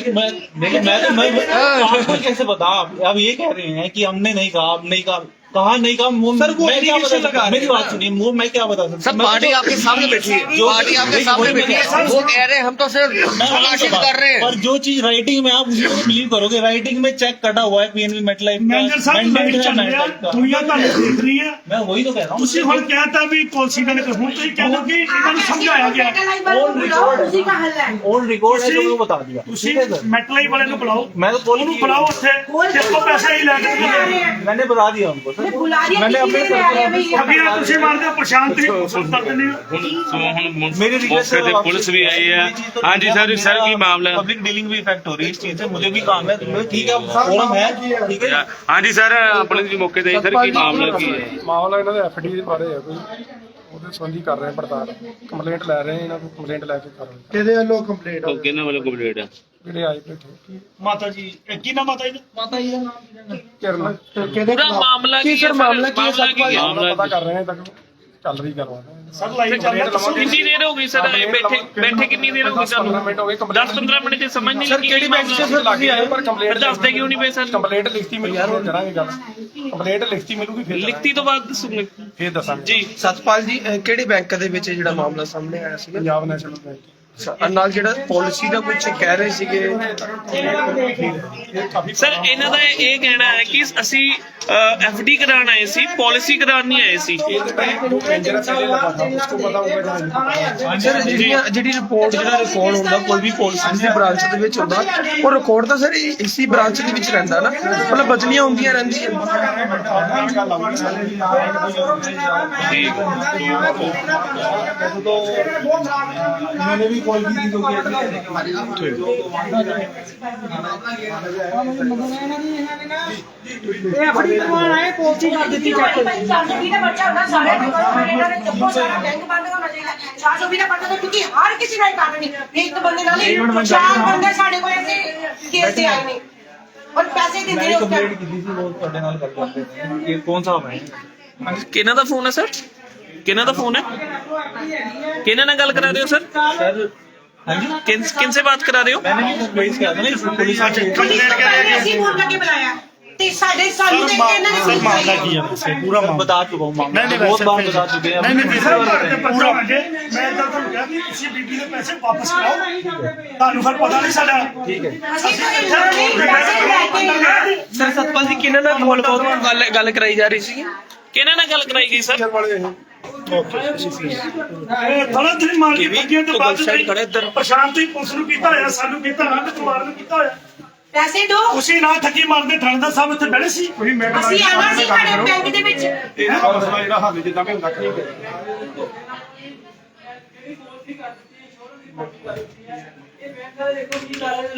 G: आपको कैसे बता? अब ये कह रहे हैं कि हमने नहीं कहा, अब नहीं कहा, नहीं कहा।
E: सर, वो
G: मैं क्या बता
E: लगा
G: सकता? मेरी बात सुनिए, वो मैं क्या बता सकता?
C: सब पार्टी आपके सामने बैठी है, पार्टी आपके सामने बैठी है, वो कह रहे हैं हम तो सिर्फ प्रकाशित कर रहे हैं।
G: पर जो चीज राइटिंग में आप उसी को बिलीव करोगे। राइटिंग में चेक कटा हुआ है पीएनबी मेटलाइफ
D: ਮੈਨੇਜਰ ਸਾਹਿਬ ਲਾਈਵ ਚੱਲ ਰਿਹਾ, ਦੁਨੀਆ ਤੁਹਾਨੂੰ ਦੇਖ ਰਹੀ ਹੈ।
G: मैं वही तो कह रहा हूँ।
D: ਤੁਸੀਂ ਹੁਣ ਕਹਿਤਾ ਵੀ ਪਾਲਿਸੀ ਨਾਲ ਹੁਣ ਤੁਸੀਂ ਕਹਿੰਦੇ ਕਿ ਇਹਨਾਂ ਨੂੰ ਸਮਝਾਇਆ ਗਿਆ।
F: उसी का हल है।
G: ऑन रिकॉर्ड है, जो मैं बता दिया।
D: ਤੁਸੀਂ
G: ठीक है सर,
D: ਮੈਟਲਾਈ ਵਾਲੇ ਨੂੰ ਬੁਲਾਓ,
G: मैं तो
D: ਉਹਨੂੰ ਬੁਲਾਓ ਉੱਥੇ, ਦੇਖੋ ਪੈਸੇ ਹੀ ਲੈ ਕੇ
G: मैंने बता दिया उनको सर।
F: बुला दिया,
G: मैंने अपने
F: किसी ने आया भैया।
D: ਅਭੀ ਆ ਤੁਸੀਂ ਮਾਰਦੇ ਹੋ ਪ੍ਰਸ਼ਾਂਤ ਜੀ ਕਰ ਦਿੰਦੇ ਹੋ।
G: मेरी रिक्वेस्ट है,
H: पुलिस भी आई है। हाँ जी सर की मामला है।
G: पब्लिक डीलिंग भी इफेक्ट हो रही है इस चीज से, मुझे भी काम है। ठीक है, फोरम है, ठीक है।
H: हाँ जी सर, पुलिस भी मौके पे सर की मामला की है।
I: ਮਾਮਲਾ ਇਹਨਾਂ ਦੇ ਐਫਡੀ ਦੇ ਬਾਰੇ ਹੈ ਕੋਈ, ਉਹਦੇ ਸੰਬੰਧੀ ਕਰ ਰਹੇ ਪੜਤਾਲ, ਕੰਪਲੇਂਟ ਲੈ ਰਹੇ ਇਹਨਾਂ ਕੋਲ, ਕੰਪਲੇਂਟ ਲੈ ਕੇ ਕਰ ਰਹੇ
D: ਕਿਹਦੇ ਵੱਲੋਂ ਕੰਪਲੀਟ
H: तो किन्ने वाले कंप्लीट है?
I: ਜਿਹੜੇ ਆਏ ਬੈਠੇ
D: ਮਾਤਾ ਜੀ ਕੀ ਨਾ ਮਾਤਾ ਜੀ ਮਾਤਾ ਜੀ ਦਾ ਨਾਮ
I: ਕਿਰਨ
D: ਕਿਹਦੇ
A: पूरा मामला की
D: सर मामला की
H: मामला की है।
I: ਮਾਮਲਾ ਪਤਾ ਕਰ ਰਹੇ ਹਾਂ ਤੱਕ ਚੱਲ ਰਹੀ ਕਰਵਾਉਣਾ
D: ਸਰ ਲਾਈਵ ਚੱਲ ਰਿਹਾ ਦੱਸੋ
A: ਕਿੰਨੀ ਦੇਰ ਹੋ ਗਈ ਸਰ ਬੈਠੇ ਕਿੰਨੀ ਦੇਰ ਹੋ ਗਈ
I: 15 ਮਿੰਟ ਹੋ ਗਏ
A: 10-15 ਮਿੰਟ ਚ ਸਮਝ ਨਹੀਂ ਲੱਗੀ
I: ਕਿਹੜੀ ਬੈਂਕ 'ਚ ਸਰ ਲੱਗੇ ਆਏ ਪਰ ਕੰਪਲੇਂਟ
A: ਦੱਸਦੇ ਕਿਉਂ ਨਹੀਂ ਪਏ ਸਰ
I: ਕੰਪਲੇਂਟ ਲਿਖਤੀ ਮਿਲੂਗੀ ਫਿਰ ਕਰਾਂਗੇ ਗੱਲ ਕੰਪਲੇਂਟ ਲਿਖਤੀ ਮਿਲੂਗੀ ਫਿਰ
A: ਲਿਖਤੀ ਤੋਂ ਬਾਅਦ ਦੱਸੂਗੇ
I: ਫਿਰ ਦੱਸਾਂਗੇ
A: ਜੀ
E: ਸਤਪਾਲ ਜੀ ਕਿਹੜੇ ਬੈਂਕ ਦੇ ਵਿੱਚ ਜਿਹੜਾ ਮਾਮਲਾ ਸਾਹਮਣੇ ਆਇਆ ਸੀ
I: ਪੰਜਾਬ ਨੈਸ਼ਨਲ ਬੈਂਕ
E: ਨਾਲ ਜਿਹੜਾ ਪਾਲਿਸੀ ਦਾ ਕੁਝ ਕਹਿ ਰਹੇ ਸੀਗੇ
A: ਸਰ ਇਹਨਾਂ ਦਾ ਇਹ ਕਹਿਣਾ ਹੈ ਕਿ ਅਸੀਂ ਐਫਡੀ ਕਰਾਉਣ ਆਏ ਸੀ ਪਾਲਿਸੀ ਕਰਾਉਣ ਨਹੀਂ ਆਏ ਸੀ
I: ਡੇਂਜਰਸ ਹੈ उसको पता होगा
E: ਸਰ ਜਿਹੜੀ ਰਿਪੋਰਟ ਜਿਹੜਾ ਰਿਕਾਰਡ ਹੁੰਦਾ ਕੋਈ ਵੀ ਪਾਲਿਸੀ ਦੀ ਬ੍ਰਾਂਚ ਦੇ ਵਿੱਚ ਹੁੰਦਾ ਉਹ ਰਿਕਾਰਡ ਤਾਂ ਸਰ ਇਸੀ ਬ੍ਰਾਂਚ ਦੇ ਵਿੱਚ ਰਹਿੰਦਾ ਨਾ ਮਤਲਬ ਬਦਲੀਆਂ ਹੁੰਦੀਆਂ ਰਹਿੰਦੀਆਂ
I: उन्होंने भी कॉल की थी जो कि
B: ਇਹ ਆਪਣੀ ਕਰਵਾਉਣ ਆਏ ਪੋਸਟੀ ਕਰ ਦਿੱਤੀ ਚੱਕ ਕੇ
F: 420 ਦਾ ਬੱਚਾ ਹੁੰਦਾ ਸਾਰੇ ਇਹਨਾਂ ਨੇ ਚੱਪੋ ਸਾਰਾ ਬੈਂਕ ਬੰਦ ਹੋਣਾ ਚਾਹੀਦਾ 420 ਦਾ ਬੱਚਾ ਤਾਂ ਕਿਉਂਕਿ ਹਰ ਕਿਸੇ ਨਾਲ ਕਰ ਨਹੀਂ ਇੱਕ ਬੰਦੇ ਨਾਲ ਨਹੀਂ ਚਾਰ ਬੰਦੇ ਸਾਡੇ ਕੋਲ ऐसे केस से आए नहीं और पैसे देते हैं उसका
G: कंप्लेंट की थी वो ਤੁਹਾਡੇ ਨਾਲ ਗੱਲ ਕਰਦੇ ਸੀ ये कौन सा है
A: ਕਿਹਨਾਂ ਦਾ ਫੋਨ ਹੈ ਸਰ ਕਿਹਨਾਂ ਦਾ ਫੋਨ ਹੈ ਕਿਹਨਾਂ ਨਾਲ ਗੱਲ ਕਰਾ ਰਹੇ ਹੋ ਸਰ
G: सर हाँ जी
A: किनसे बात करा रहे हो
G: मैंने भी वही किया था ना पुलिस
F: कंप्लेंट कर रहे हैं ਅਸੀਂ ਫੋਨ ਕਰਕੇ ਬੁਲਾਇਆ ਤੇ ਸਾਡੇ ਸਾਨੂੰ ਦੇਖ ਕੇ ਇਹਨਾਂ ਨੇ
D: ਮਾਮਲਾ ਕੀ ਹੈ ਦੱਸੇ ਪੂਰਾ ਮਾਮਲਾ
G: बता चुका हूँ मामला
D: नहीं,
G: बहुत बार बता चुके हैं
D: ਨਹੀਂ ਸਰ ਪੂਰਾ ਆਗੇ ਮੈਂ ਤਾਂ ਤੁਹਾਨੂੰ ਕਿਹਾ ਕਿ ਤੁਸੀਂ ਬੀਬੀ ਦੇ ਪੈਸੇ ਵਾਪਸ ਕਰਾਓ ਤੁਹਾਨੂੰ ਫਿਰ ਪਤਾ ਨਹੀਂ ਸਾਡਾ
G: ठीक है
F: ਅਸੀਂ ਪੈਸੇ ਲੈ ਕੇ
E: ਸਰ ਸਤਪਾਲ ਜੀ ਕਿਹਨਾਂ ਨਾਲ ਗੱਲ ਕਰਾਈ ਜਾ ਰਹੀ ਸੀ
A: ਕਿਹਨਾਂ ਨਾਲ ਗੱਲ ਕਰਾਈ ਗਈ ਸਰ
D: ਇਹ ਥੋੜਾ ਦਿਨ ਮਾਰ ਕੇ ਬੱਗੀਆਂ ਤੇ ਬਾਅਦ ਵਿੱਚ ਪ੍ਰਸ਼ਾਂਤ ਹੀ ਪੁਲਿਸ ਨੂੰ ਕੀਤਾ ਹੋਇਆ ਸਾਨੂੰ ਕੀਤਾ ਹੋਇਆ ਤੇ ਕੁਮਾਰ ਨੂੰ ਕੀਤਾ ਹੋਇਆ
F: ਪੈਸੇ ਦੋ
D: ਉਸੇ ਨਾਲ ਠੱਗੀ ਮਾਰਦੇ ਥਾਣੇਦਾਰ ਸਾਹਿਬ ਇੱਥੇ ਬੈਠੇ ਸੀ
I: वही मैं
F: ਅਸੀਂ ਆਣਾ ਸੀ ਸਾਡੇ ਬੈਂਕ ਦੇ ਵਿੱਚ
I: ਇਹਦਾ ਮਸਲਾ ਜਿਹੜਾ ਹੱਲ ਜਿੱਦਾਂ ਵੀ ਹੁੰਦਾ ਠੀਕ ਹੈ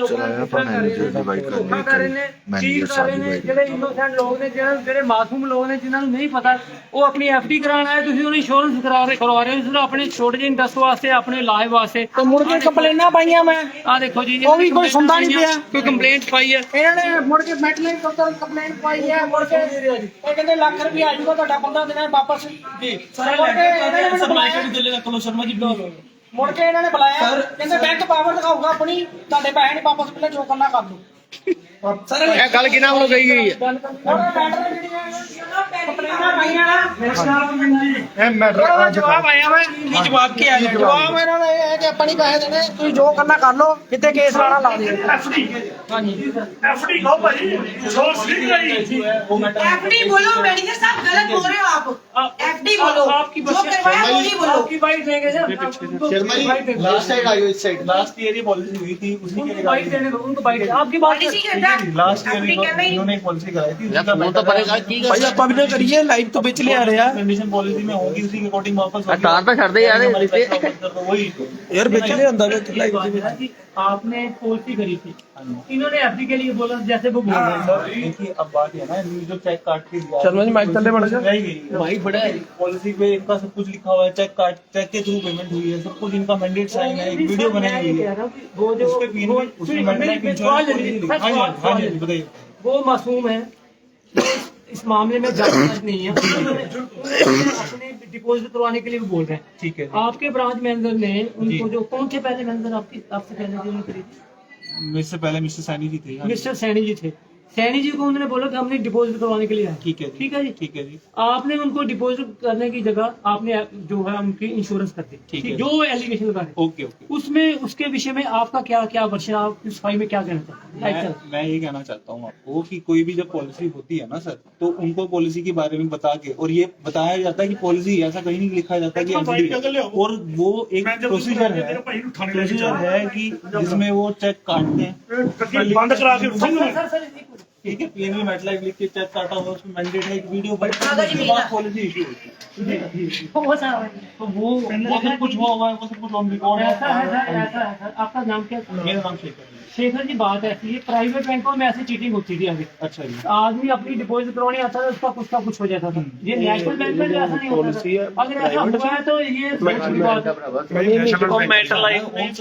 J: ਚਲਾਇਆ ਪਰ ਮੈਨੇਜਰ ਡਿਵਾਈਡ ਕਰਨੇ ਮੈਨੇਜਰ ਸਾਰੇ
B: ਜਿਹੜੇ ਇਨੋਸੈਂਟ ਲੋਕ ਨੇ ਜਿਹੜੇ ਮਾਸੂਮ ਲੋਕ ਨੇ ਜਿਨ੍ਹਾਂ ਨੂੰ ਨਹੀਂ ਪਤਾ ਉਹ ਆਪਣੀ ਐਫਡੀ ਕਰਾਉਣ ਆਏ ਤੁਸੀਂ ਉਹਨੂੰ ਇੰਸ਼ੋਰੈਂਸ ਕਰਵਾ ਰਹੇ ਹੋ ਸਿਰਫ ਆਪਣੇ ਛੋਟੇ ਜਿਹੇ ਇੰਟਰਸਟ ਵਾਸਤੇ ਆਪਣੇ ਇਲਾਜ ਵਾਸਤੇ ਤੇ ਮੁੜ ਕੇ ਕੰਪਲੇਨਾਂ ਪਾਈਆਂ ਮੈਂ ਆ ਦੇਖੋ ਜੀ ਉਹ ਵੀ ਕੋਈ ਸੁਣਦਾ ਨਹੀਂ ਪਿਆ ਕੋਈ ਕੰਪਲੇਂਟ ਪਾਈ ਹੈ ਇਹਨਾਂ ਨੇ ਮੁੜ ਕੇ ਮੈਟਲਾਈਨ ਕੋਲ ਕੰਪਲੇਂਟ ਪਾਈ ਹੈ ਮੁੜ ਕੇ ਇਹ ਕਹਿੰਦੇ ਲੱਖ ਰੁਪਏ ਆ ਜਾਊਗਾ ਤੁਹਾਡਾ 15 ਦਿਨਾਂ ਵਾਪਸ ਜੀ
E: ਸ਼ਰਮਾ ਜੀ
B: ਮੁੜ ਕੇ ਇਹਨਾਂ ਨੇ ਬੁਲਾਇਆ ਕਹਿੰਦੇ ਬੈਂਕ ਪਾਵਰ ਦਿਖਾਊਗਾ ਆਪਣੀ ਤੁਹਾਡੇ ਪੈਸੇ ਨਹੀਂ ਵਾਪਸ ਪਹਿਲਾਂ ਜੋ ਕਰਨਾ ਕਰ ਲਓ
E: ਸਰ ਇਹ ਗੱਲ ਕਿਹਨਾਂ ਵੱਲੋਂ ਕਹੀ ਗਈ ਹੈ
I: ਇਹ ਮੈਟਰ
B: ਜਵਾਬ ਆਇਆ ਵਾ
E: ਜਵਾਬ ਕੀ ਆਇਆ
B: ਜਵਾਬ ਇਹਨਾਂ ਨੇ ਇਹ ਹੈ ਕਿ ਆਪਾਂ ਨਹੀਂ ਪੈਸੇ ਦੇਣੇ ਤੁਸੀਂ ਜੋ ਕਰਨਾ ਕਰ ਲਓ ਕਿਤੇ ਕੇਸ ਲਾਣਾ ਲਾ ਦਿਓ
D: ਐਫਡੀ ਐਫਡੀ ਕਹੋ ਭਾਈ ਸੋਚ ਨਹੀਂ ਰਹੀ
F: एफडी बोलो मैनेजर साहब गलत बोल रहे हो आप एफडी बोलो जो करवाया वो ही बोलो
B: आपकी बाइट देंगे sir
J: Sharma ji last side आइए इस साइड
G: लास्ट ईयर ये पॉलिसी हुई थी उसी के
B: बाइट देने दो उनको बाइट आपकी बात
F: पॉलिसी के अंदर
G: लास्ट ईयर
F: एफडी करना ही
G: इन्होंने एक पॉलिसी कराई थी
E: ਭਾਈ ਆਪਾਂ ਵੀ ਨਾ ਕਰੀਏ ਲਾਈਵ ਤੋਂ ਵਿੱਚ ਲਿਆ ਰਿਹਾ
G: कंडीशन पॉलिसी में होगी उसी के अकॉर्डिंग वापस
C: तार पे छड़ दे यार
G: वही
E: ਯਾਰ ਵਿੱਚ ਲਿਆ ਹੁੰਦਾ ਵੇ ਲਾਈਵ ਦੇ ਵਿੱਚ
B: आपने पॉलिसी करी थी इन्होंने एफडी के लिए बोला जैसे वो बोल रहे हैं
G: सर देखिए अब बात है ना जो चेक काट के दिया
E: शर्मा जी माइक तले बढ़ जा
G: रह गई माइक बड़ा है पॉलिसी पे इनका सब कुछ लिखा हुआ है चेक के थ्रू पेमेंट हुई है सब कुछ इनका मैंडेट साइन है एक वीडियो बनाई हुई है
B: वो जो
G: उसके पीन में उसमें मैंडेट इंश्योरेंस हाँ जी बताइए
B: वो मासूम है इस मामले में जांच नहीं है अपने डिपॉजिट करवाने के लिए भी बोल रहे हैं
G: ठीक है
B: आपके ब्रांच मैनेजर ने उनको जो कौन से पहले मैनेजर आपसे पहले जिन्होंने करी थी
G: मेरे से पहले मिस्टर सैनी जी थे
B: मिस्टर सैनी जी थे सैनी जी को उन्होंने बोला कि हमने डिपॉजिट करवाने के लिए आए
G: ठीक है
B: ठीक है जी
G: ठीक है जी
B: आपने उनको डिपॉजिट करने की जगह आपने जो है उनकी इंश्योरेंस कर दी
G: ठीक है।
B: जो एलिगेशन लगा रहे
G: ओके ओके
B: उसमें उसके विषय में आपका क्या क्या वर्षा आप इस फाइल में क्या कहना चाहते हैं
G: मैं ये कहना चाहता हूँ आपको कि कोई भी जब पॉलिसी होती है ना सर तो उनको पॉलिसी के बारे में बता के और ये बताया जाता है कि पॉलिसी ऐसा कहीं नहीं लिखा जाता कि FD है। और वो एक प्रोसीजर है कि जिसमें वो चेक काटते हैं
D: ਬੰਦ ਕਰਾ ਕੇ ਉਠਾਂਗੇ
G: ठीक है पीएनबी मेटलाइफ लिख के चेक काटा हुआ उसमें मैंडेट है एक वीडियो बन पॉलिसी इशू होती है तो वो सब कुछ हुआ हुआ है वो सब कुछ ऑन रिकॉर्ड
B: ऐसा है सर आपका नाम क्या है?
G: मेरा नाम शेखर है
B: शेखर जी बात ऐसी है, प्राइवेट बैंकों में ऐसी चीटिंग होती थी आगे।
G: अच्छा जी।
B: आदमी अपनी डिपॉजिट करवाने आता था, उसका कुछ हो जाता था। ये नेशनल बैंक में ऐसा नहीं होता था। अगर ऐसा हुआ है तो ये अच्छी बात है।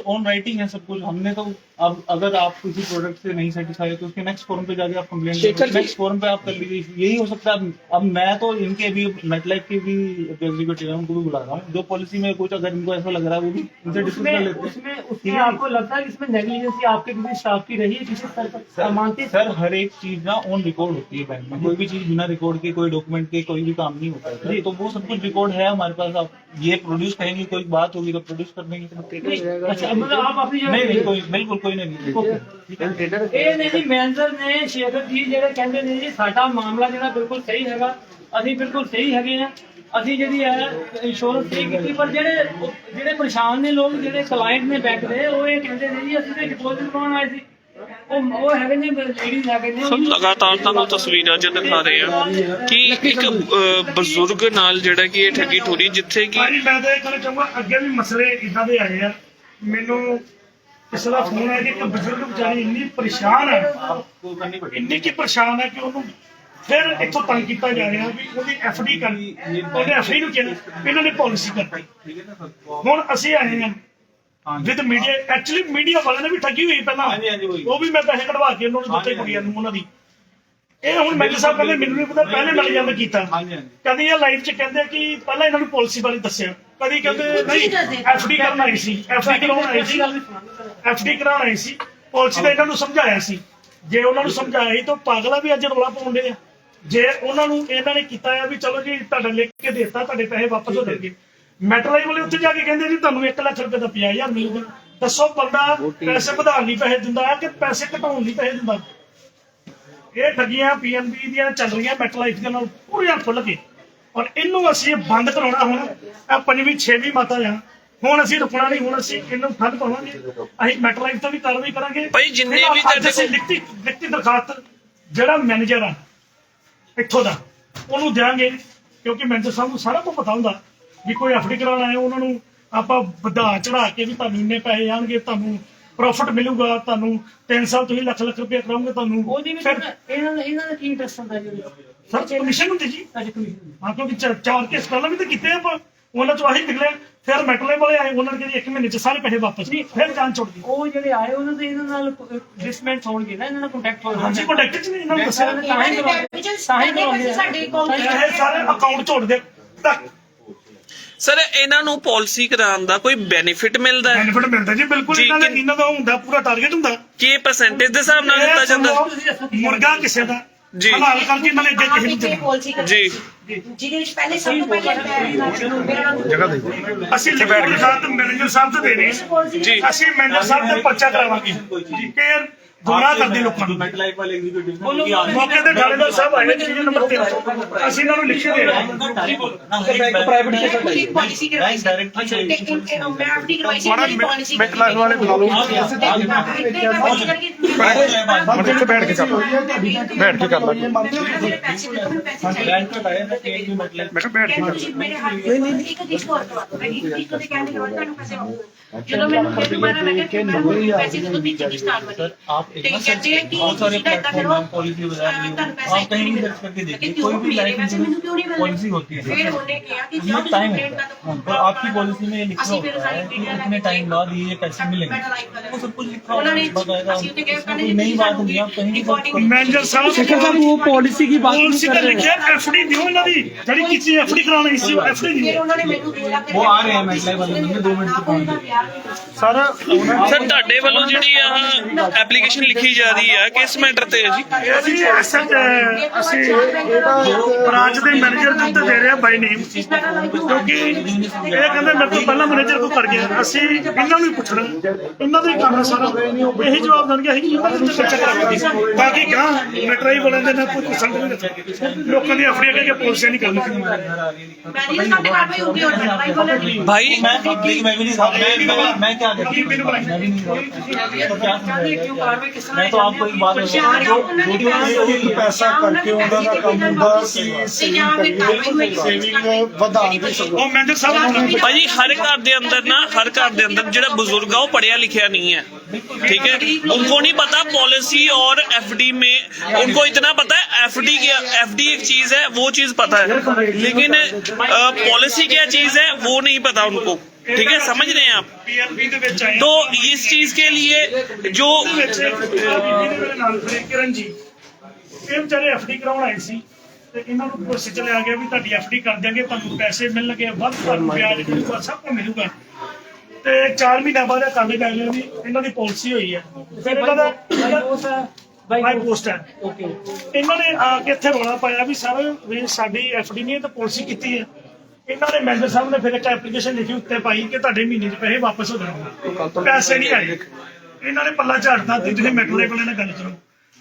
G: ऑन राइटिंग है सब कुछ। हमने तो अब अगर आप किसी प्रोडक्ट से नहीं सेटिस्फाई तो उसके नेक्स्ट फोरम पे जाके आप कंप्लेंट करो, नेक्स्ट फोरम पे आप कर लीजिए। यही हो सकता है। अब मैं तो इनके भी मेटलाइफ के भी एग्जीक्यूटिव है, उनको भी बुला रहा हूँ। जो पॉलिसी में कुछ अगर इनको ऐसा लग रहा है वो भी इनसे डिस्कस कर लेते हैं।
B: उसमें आपको लगता है कि इसमें नेग्लिजेंसी आपके किसी स्टाफ की रही है किसी स्तर पर? मानते
G: सर हर एक चीज ना ऑन रिकॉर्ड होती है बैंक में। कोई भी चीज बिना रिकॉर्ड के, कोई डॉक्यूमेंट के कोई भी काम नहीं होता है सर। तो वो सब कुछ रिकॉर्ड है हमारे पास। आप ये प्रोड्यूस करेंगे, कोई बात होगी तो प्रोड्यूस कर देंगे।
B: अच्छा, मतलब आप अपनी
G: नहीं कोई बिल्कुल कोई नहीं।
B: ਇਹ ਨੇ ਜੀ ਮੈਨੇਜਰ ਨੇ ਸ਼ੇਖਰ ਜੀ ਜਿਹੜੇ ਕਹਿੰਦੇ ਨੇ ਜੀ ਸਾਡਾ ਮਾਮਲਾ ਜਿਹੜਾ ਬਿਲਕੁਲ ਸਹੀ ਹੈਗਾ, ਅਸੀਂ ਬਿਲਕੁਲ ਸਹੀ ਹੈਗੇ ਆ, ਅਸੀਂ ਜਿਹੜੀ ਹੈ ਇੰਸ਼ੋਰੈਂਸ ਸਹੀ ਕੀਤੀ। ਪਰ ਜਿਹੜੇ ਪਰੇਸ਼ਾਨ ਨੇ ਲੋਕ, ਜਿਹੜੇ ਕਲਾਇੰਟ ਨੇ ਬੈਂਕ ਦੇ, ਉਹ ਇਹ ਕਹਿੰਦੇ ਨੇ ਜੀ ਅਸੀਂ ਤੇ ਡਿਪੋਜ਼ਿਟ ਕਰਾਉਣ ਆਏ ਸੀ। ਉਹ ਹੈਗੇ ਨੇ ਲੇਡੀਜ਼ ਹੈਗੇ ਨੇ।
A: ਸੋ ਲਗਾਤਾਰ ਤੁਹਾਨੂੰ ਤਸਵੀਰਾਂ 'ਚ ਦਿਖਾ ਰਹੇ ਆ ਕਿ ਇੱਕ ਬਜ਼ੁਰਗ ਨਾਲ ਜਿਹੜਾ ਕਿ ਇਹ ਠੱਗੀ ਠੋਰੀ, ਜਿੱਥੇ ਕਿ
D: ਭਾਈ ਮੈਂ ਤਾਂ ਇਹ ਕਹਿਣਾ ਚਾਹੂੰਗਾ, ਅੱਗੇ ਵੀ ਮਸਲੇ ਇਦਾਂ ਦੇ ਆਏ ਆ। ਮੈਨੂੰ ਕਿਸੇ ਦਾ ਫੋਨ ਆਇਆ ਕਿ ਇੱਕ ਬਜ਼ੁਰਗ ਵਿਚਾਰੀ ਇੰਨੀ ਪਰੇਸ਼ਾਨ ਹੈ, ਇੰਨੀ ਕੀ ਪਰੇਸ਼ਾਨ ਹੈ ਕਿ ਉਹਨੂੰ ਫਿਰ ਇੱਥੋਂ ਤੰਗ ਕੀਤਾ ਜਾ ਰਿਹਾ ਵੀ ਉਹਦੀ ਐਫਡੀ ਕਰਨੀ। ਉਹਨੇ ਐਫਡੀ ਨੂੰ ਕਿਹਾ ਇਹਨਾਂ ਨੇ ਪਾਲਿਸੀ ਕਰਤੀ। ਹੁਣ ਅਸੀਂ ਆਏ ਹਾਂ ਵਿਦ ਮੀਡੀਆ। ਐਕਚੁਅਲੀ ਮੀਡੀਆ ਵਾਲਿਆਂ ਨੇ ਵੀ ਠੱਗੀ ਹੋਈ ਪਹਿਲਾਂ, ਉਹ ਵੀ ਮੈਂ ਪੈਸੇ ਕਢਵਾ ਕੇ ਉਹਨਾਂ ਨੂੰ ਦਿੱਤੇ ਕੁੜੀਆਂ ਨੂੰ ਉਹਨਾਂ ਦੀ। ਇਹ ਹੁਣ ਮੈਨੇਜਰ ਸਾਹਿਬ ਕਹਿੰਦੇ ਮੈਨੂੰ ਨਹੀਂ ਪਤਾ, ਪਹਿਲੇ ਮੈਨੇਜਰ ਨੇ ਕੀਤਾ। ਕਦੀ ਇਹ ਲਾਈਵ 'ਚ ਕਹਿੰਦੇ ਕਿ ਪਹਿਲਾਂ ਇਹਨਾਂ ਨੂੰ ਪਾਲਿਸੀ ਬਾਰੇ ਦੱਸਿਆ, ਕਦੀ ਕਹਿੰਦੇ ਨਹੀਂ ਐਫਡੀ ਕਰਨ ਆਈ ਸੀ, ਐਫਡੀ ਕਰਾਉਣ ਆਈ ਸੀ, ਐਫਡੀ ਕਰਾਉਣ ਆਈ ਸੀ। ਪਾਲਿਸੀ ਦਾ ਇਹਨਾਂ ਨੂੰ ਸਮਝਾਇਆ ਸੀ। ਜੇ ਉਹਨਾਂ ਨੂੰ ਸਮਝਾਇਆ ਸੀ ਤਾਂ ਪਾਗਲਾ ਵੀ ਅੱਜ ਰੌਲਾ ਪਾਉਂਦੇ ਆ। ਜੇ ਉਹਨਾਂ ਨੂੰ ਇਹਨਾਂ ਨੇ ਕੀਤਾ ਆ ਵੀ ਚਲੋ ਜੀ ਤੁਹਾਡਾ ਲਿਖ ਕੇ ਦੇਤਾ, ਤੁਹਾਡੇ ਪੈਸੇ ਵਾਪਸ ਹੋ ਜਾਣਗੇ। ਮੈਟਲਾਈਫ ਵਾਲੇ ਉੱਥੇ ਜਾ ਕੇ ਕਹਿੰਦੇ ਜੀ ਤੁਹਾਨੂੰ 1 ਲੱਖ ਰੁਪਏ ਦਾ 50,000 ਮਿਲੂਗਾ। ਦੱਸੋ ਬੰਦਾ ਪੈਸੇ ਵਧਾਉਣ ਲਈ ਪੈਸੇ ਦਿੰਦਾ ਹੈ ਕਿ ਪੈਸੇ ਘਟਾਉਣ ਲਈ ਪੈਸੇ ਦਿੰਦਾ? ਇਹ ਠੱਗੀਆਂ ਪੀਐਨਬੀ ਦੀਆਂ ਚੱਲ ਰਹੀਆਂ ਮੈਟਲਾਈਫ ਦੇ ਨਾਲ ਪੂਰੀਆਂ ਖੁੱਲ ਕੇ। ਔਰ ਇਹਨੂੰ ਅਸੀਂ ਬੰਦ ਕਰਾਉਣਾ। ਹੁਣ ਇਹ 5ਵੀਂ 6ਵੀਂ ਮਾਤਾ ਆ, ਹੁਣ ਅਸੀਂ ਰੁਕਣਾ ਨਹੀਂ। ਹੁਣ ਅਸੀਂ ਇਹਨੂੰ ਠੱਲ ਪਾਵਾਂਗੇ। ਅਸੀਂ ਮੈਟਲਾਈਫ ਤੇ ਵੀ ਕਾਰਵਾਈ ਕਰਾਂਗੇ।
A: ਭਾਈ ਜਿੰਨੇ ਵੀ
D: ਅੱਜ ਅਸੀਂ ਲਿਖਤੀ ਦਰਖਾਸਤ ਜਿਹੜਾ ਮੈਨੇਜਰ ਆ ਇੱਥੋਂ ਦਾ ਉਹਨੂੰ ਦਿਆਂਗੇ, ਕਿਉਂਕਿ ਮੈਨੇਜਰ ਸਾਹਿਬ ਨੂੰ ਸਾਰਾ ਕੁਝ ਪਤਾ ਹੁੰਦਾ ਵੀ ਕੋਈ ਐਫਡੀ ਕਰਾਉਣ ਆਏ ਉਹਨਾਂ ਨੂੰ ਆਪਾਂ ਵਧਾ ਚੜਾ ਕੇ ਵੀ ਤੁਹਾਨੂੰ ਇੰਨੇ ਪੈਸੇ ਆਣਗੇ, ਤੁਹਾਨੂੰ ਪ੍ਰੋਫਿਟ ਮਿਲੂਗਾ, ਤੁਹਾਨੂੰ 3 ਸਾਲ ਤੁਸੀਂ ਲੱਖ ਰੁਪਏ ਕਰਾਉਂਗੇ, ਤੁਹਾਨੂੰ
B: ਇਹਨਾਂ ਦਾ ਕੀ ਇੰਟਰਸਟ ਹੁੰਦਾ ਜੀ?
D: ਸਰ ਕਮਿਸ਼ਨ ਹੁੰਦੀ ਜੀ। ਹਾਂ, ਕਿਉਂਕਿ 4 ਕੇਸ ਪਹਿਲਾਂ ਵੀ ਤਾਂ ਕੀਤੇ ਆਪਾਂ, ਉਹਨਾਂ ਚੋਂ ਆਹੀ ਨਿਕਲਿਆ। ਫਿਰ ਮੈਟਲੇ ਵਾਲੇ ਆਏ, ਉਹਨਾਂ ਨੇ 1 ਮਹੀਨੇ 'ਚ ਸਾਰੇ ਪੈਸੇ ਵਾਪਸ, ਫਿਰ ਜਾਨ ਛੁੱਟ ਗਈ।
B: ਉਹ ਜਿਹੜੇ ਆਏ ਉਹਨਾਂ ਦੇ ਇਹਨਾਂ ਨਾਲ ਡਿਸਮੈਂਟ ਹੋਣਗੇ ਨਾ, ਇਹਨਾਂ ਨਾਲ ਕੰਟੈਕਟ ਹੋਣਗੇ।
D: ਹਾਂਜੀ ਕੰਟੈਕਟ 'ਚ ਨਹੀਂ ਇਹਨਾਂ ਨੂੰ ਦੱਸਿਆ। ਇਹ ਸਾਰੇ ਅਕਾਊਂਟ ਝੋੜਦੇ ਤੱਕ।
A: ਸਰ ਇਹਨਾਂ ਨੂੰ ਪਾਲਿਸੀ ਕਰਾਉਣ ਦਾ ਕੋਈ ਬੈਨੀਫਿਟ ਮਿਲਦਾ ਹੈ?
D: ਬੈਨੀਫਿਟ ਮਿਲਦਾ ਜੀ ਬਿਲਕੁਲ। ਇਹਨਾਂ ਦਾ ਹੁੰਦਾ ਪੂਰਾ ਟਾਰਗੇਟ ਹੁੰਦਾ
A: ਕਿ ਪਰਸੈਂਟੇਜ ਦੇ ਹਿਸਾਬ ਨਾਲ ਦਿੱਤਾ ਜਾਂਦਾ?
D: ਮੁਰਗਾ ਕਿਸੇ ਦਾ
A: ਜੀ
D: ਹਲਾਲ ਕਰਕੇ ਇਹਨਾਂ ਨੇ ਅੱਗੇ ਕਿਸੇ ਨੂੰ ਦੇਣਾ।
A: ਜੀ
F: ਜਿਹਦੇ ਵਿੱਚ ਪਹਿਲੇ ਸਭ ਤੋਂ ਪਹਿਲੇ
I: ਜਗ੍ਹਾ ਦੇ
D: ਅਸੀਂ ਲਿਖਤ ਦਰਖਾਸਤ ਮੈਨੇਜਰ ਸਾਹਿਬ ਤੋਂ ਦੇ ਰਹੇ ਹਾਂ ਜੀ। ਅਸੀਂ ਮੈਨੇਜਰ ਸਾਹਿਬ ਤੇ ਪਰਚਾ ਕਰਾਵਾਂਗੇ ਜੀ ਕਿ ਗੁੰਮਰਾਹ ਕਰਦੇ ਲੋਕਾਂ ਨੂੰ।
G: मेटलाइफ वाले एग्जीक्यूटिव
D: ਮੌਕੇ ਤੇ ਥਾਣੇਦਾਰ ਸਾਹਿਬ ਆਏ ਜੀ ਨੰਬਰ 3 ਅਸੀਂ ਇਹਨਾਂ ਨੂੰ ਲਿਖ ਕੇ ਦੇ ਰਹੇ ਹਾਂ।
F: ਪ੍ਰਾਈਵੇਟ ਪਾਲਿਸੀ ਕਰਵਾਈ ਸੀ। ਮੈਂ ਆਪਣੀ ਕਰਵਾਈ ਸੀ ਪਾਲਿਸੀ।
I: ਮੈਟਲਾਈਫ ਵਾਲੇ ਬੁਲਾ ਲਓ। ਇੱਥੇ ਬੈਠ ਕੇ ਕਰ ਲਓ, ਬੈਠ ਕੇ ਕਰ ਲਾਂਗੇ।
G: बैंक का आया था कि भी मेटलाइफ
I: ਮੈਂ ਕਿਹਾ ਬੈਠ ਕੇ ਕਰ
F: ਜਦੋਂ ਮੈਨੂੰ ਦੁਬਾਰਾ ਮੈਂ ਕਿਹਾ ਪੈਸੇ ਤੋਂ ਵੀ ਸਟਾਰਟ ਬਣੀ।
G: आप एक बहुत सारे प्लेटफॉर्म हैं पॉलिसी वगैरह, आप कहीं भी सर्च करके देखिए कोई भी लाइफ इंश्योरेंस पॉलिसी होती है
F: फिर उन्होंने किया कि
G: ये टाइम होता है और आपकी पॉलिसी में लिखा होता है कि इतने टाइम बाद ये पैसे मिलेंगे, वो सब कुछ लिखा होता है। बताएगा कोई नई बात नहीं, आप कहीं भी
D: ਮੈਨੇਜਰ ਸਾਹਿਬ ਉਹ ਪਾਲਿਸੀ ਦੀ ਬਾਤ ਨਹੀਂ ਕਰ ਰਹੇ। ਲਿਖਿਆ ਐਫਡੀ ਦਿਓ ਇਹਨਾਂ ਦੀ ਜਿਹੜੀ ਕੀਤੀ ਐਫਡੀ ਕਰਾਉਣੀ ਸੀ, ਐਫਡੀ
F: फिर उन्होंने मेनू 2 लाख
G: वो आ रहे हैं मेटलाइफ वाले बंदे 2 मिनट में पहुंच गए।
I: ਸਰ
A: ਸਰ ਤੁਹਾਡੇ ਵੱਲੋਂ ਜਿਹੜੀ ਆ ਐਪਲੀਕੇਸ਼ਨ ਲਿਖੀ ਜਾ ਰਹੀ ਹੈ ਕਿਸ ਮੈਟਰ ਤੇ ਹੈ ਜੀ?
D: ਇਹ ਜੀ ਅਸੀਂ ਬ੍ਰਾਂਚ ਦੇ ਮੈਨੇਜਰ ਦੇ ਉੱਤੇ ਦੇ ਰਹੇ ਹਾਂ ਬਾਈ ਨੇਮ, ਕਿਉਂਕਿ ਇਹ ਕਹਿੰਦੇ ਮੇਰੇ ਤੋਂ ਪਹਿਲਾਂ ਮੈਨੇਜਰ ਕੋ ਕਰ ਗਿਆ। ਅਸੀਂ ਇਹਨਾਂ ਨੂੰ ਹੀ ਪੁੱਛਣਾ, ਇਹਨਾਂ ਦਾ ਹੀ ਕੰਮ ਹੈ ਸਾਰਾ। ਇਹੀ ਜਵਾਬ ਦੇਣਗੇ ਅਸੀਂ ਇਹਨਾਂ ਦੇ ਉੱਤੇ ਪਰਚਾ ਕਰਾਵਾਂਗੇ। ਬਾਕੀ ਕਹਾਂ ਮੈਟਰਾਈ ਵਾਲਿਆਂ ਦੇ ਨਾਲ ਕੋਈ ਪਸੰਦ ਨਹੀਂ ਰੱਖਿਆ, ਲੋਕਾਂ ਦੀ ਅਫਰੀਆ ਕਰਕੇ ਪੁਲਿਸ ਨਹੀਂ ਕਰਨੀ।
F: मैनेजर साहब कार्रवाई होगी और कार्रवाई बोले
A: भाई
G: मैं भी नहीं मैं क्या
D: ਕੀ ਮੈਨੂੰ
G: मैं भी नहीं
D: क्या
G: मैं तो आपको एक बात बताऊं, जो
F: पैसा करके ਉਹਨਾਂ ਦਾ ਕੰਮ ਹੁੰਦਾ ਸੀ ਸੇਵਿੰਗ ਵਧਾਉਣ ਦੀ
D: ਉਹ ਮੈਨੇਜਰ ਸਾਹਿਬ
A: ਭਾਜੀ ਹਰ ਘਰ ਦੇ ਅੰਦਰ ਨਾ, ਹਰ ਘਰ ਦੇ अंदर ਜਿਹੜਾ ਬਜ਼ੁਰਗ ਆ ਉਹ ਪੜਿਆ ਲਿਖਿਆ नहीं है, ठीक है। उनको नहीं पता पॉलिसी और एफडी में, उनको इतना पता है एफडी क्या, एफडी एक चीज है, वो चीज पता है, लेकिन पॉलिसी क्या चीज है वो नहीं पता उनको, ठीक है, समझ रहे हैं आप।
D: ਪੀਐਨਬੀ ਦੇ ਵਿੱਚ ਆਏ
A: तो इस चीज के लिए जो
D: ਕਿਰਨ ਜੀ ਇਹ ਵਿਚਾਰੇ ਐਫਡੀ ਕਰਾਉਣ ਆਏ ਸੀ ਤੇ ਇਹਨਾਂ ਨੂੰ ਪੁਲਿਸ ਚ ਲਿਆ ਗਿਆ ਵੀ ਤੁਹਾਡੀ ਐਫਡੀ ਕਰ ਦਿਆਂਗੇ, ਤੁਹਾਨੂੰ ਪੈਸੇ ਮਿਲਣਗੇ, ਵੱਧ ਤੁਹਾਨੂੰ ਵਿਆਜ ਮਿਲੂਗਾ, ਸਭ ਕੁਝ ਮਿਲੂਗਾ। ਤੇ 4 ਮਹੀਨਿਆਂ ਬਾਅਦ ਕਾਲੇ ਪੈ ਗਏ ਵੀ ਇਹਨਾਂ ਦੀ ਪਾਲਿਸੀ ਹੋਈ ਹੈ, ਫਿਰ ਇਹਨਾਂ ਦਾ ਬਾਈ ਪੋਸਟ ਹੈ। ਇਹਨਾਂ ਨੇ ਆ ਕੇ ਇੱਥੇ ਰੌਲਾ ਪਾਇਆ ਵੀ ਸਰ ਵੀ ਸਾਡੀ ਐਫਡੀ ਨਹੀਂ ਤਾਂ ਪਾਲਿਸੀ ਕੀਤੀ ਹੈ। ਇਹਨਾਂ ਨੇ ਮੈਨੇਜਰ ਸਾਹਿਬ ਨੇ ਫਿਰ ਇੱਕ ਐਪਲੀਕੇਸ਼ਨ ਲਿਖੀ ਉੱਤੇ ਪਾਈ ਕਿ ਤੁਹਾਡੇ ਮਹੀਨੇ ਦੇ ਪੈਸੇ ਵਾਪਸ ਹੋ ਜਾਣਗੇ, ਪੈਸੇ ਨਹੀਂ ਆਏ। ਇਹਨਾਂ ਨੇ ਪੱਲਾ ਝਾੜਦਾ ਤੇ ਤੁਸੀਂ ਮੈਟਰੋ ਕੋਲੇ ਨਾਲ ਗੱਲ ਕਰੋ।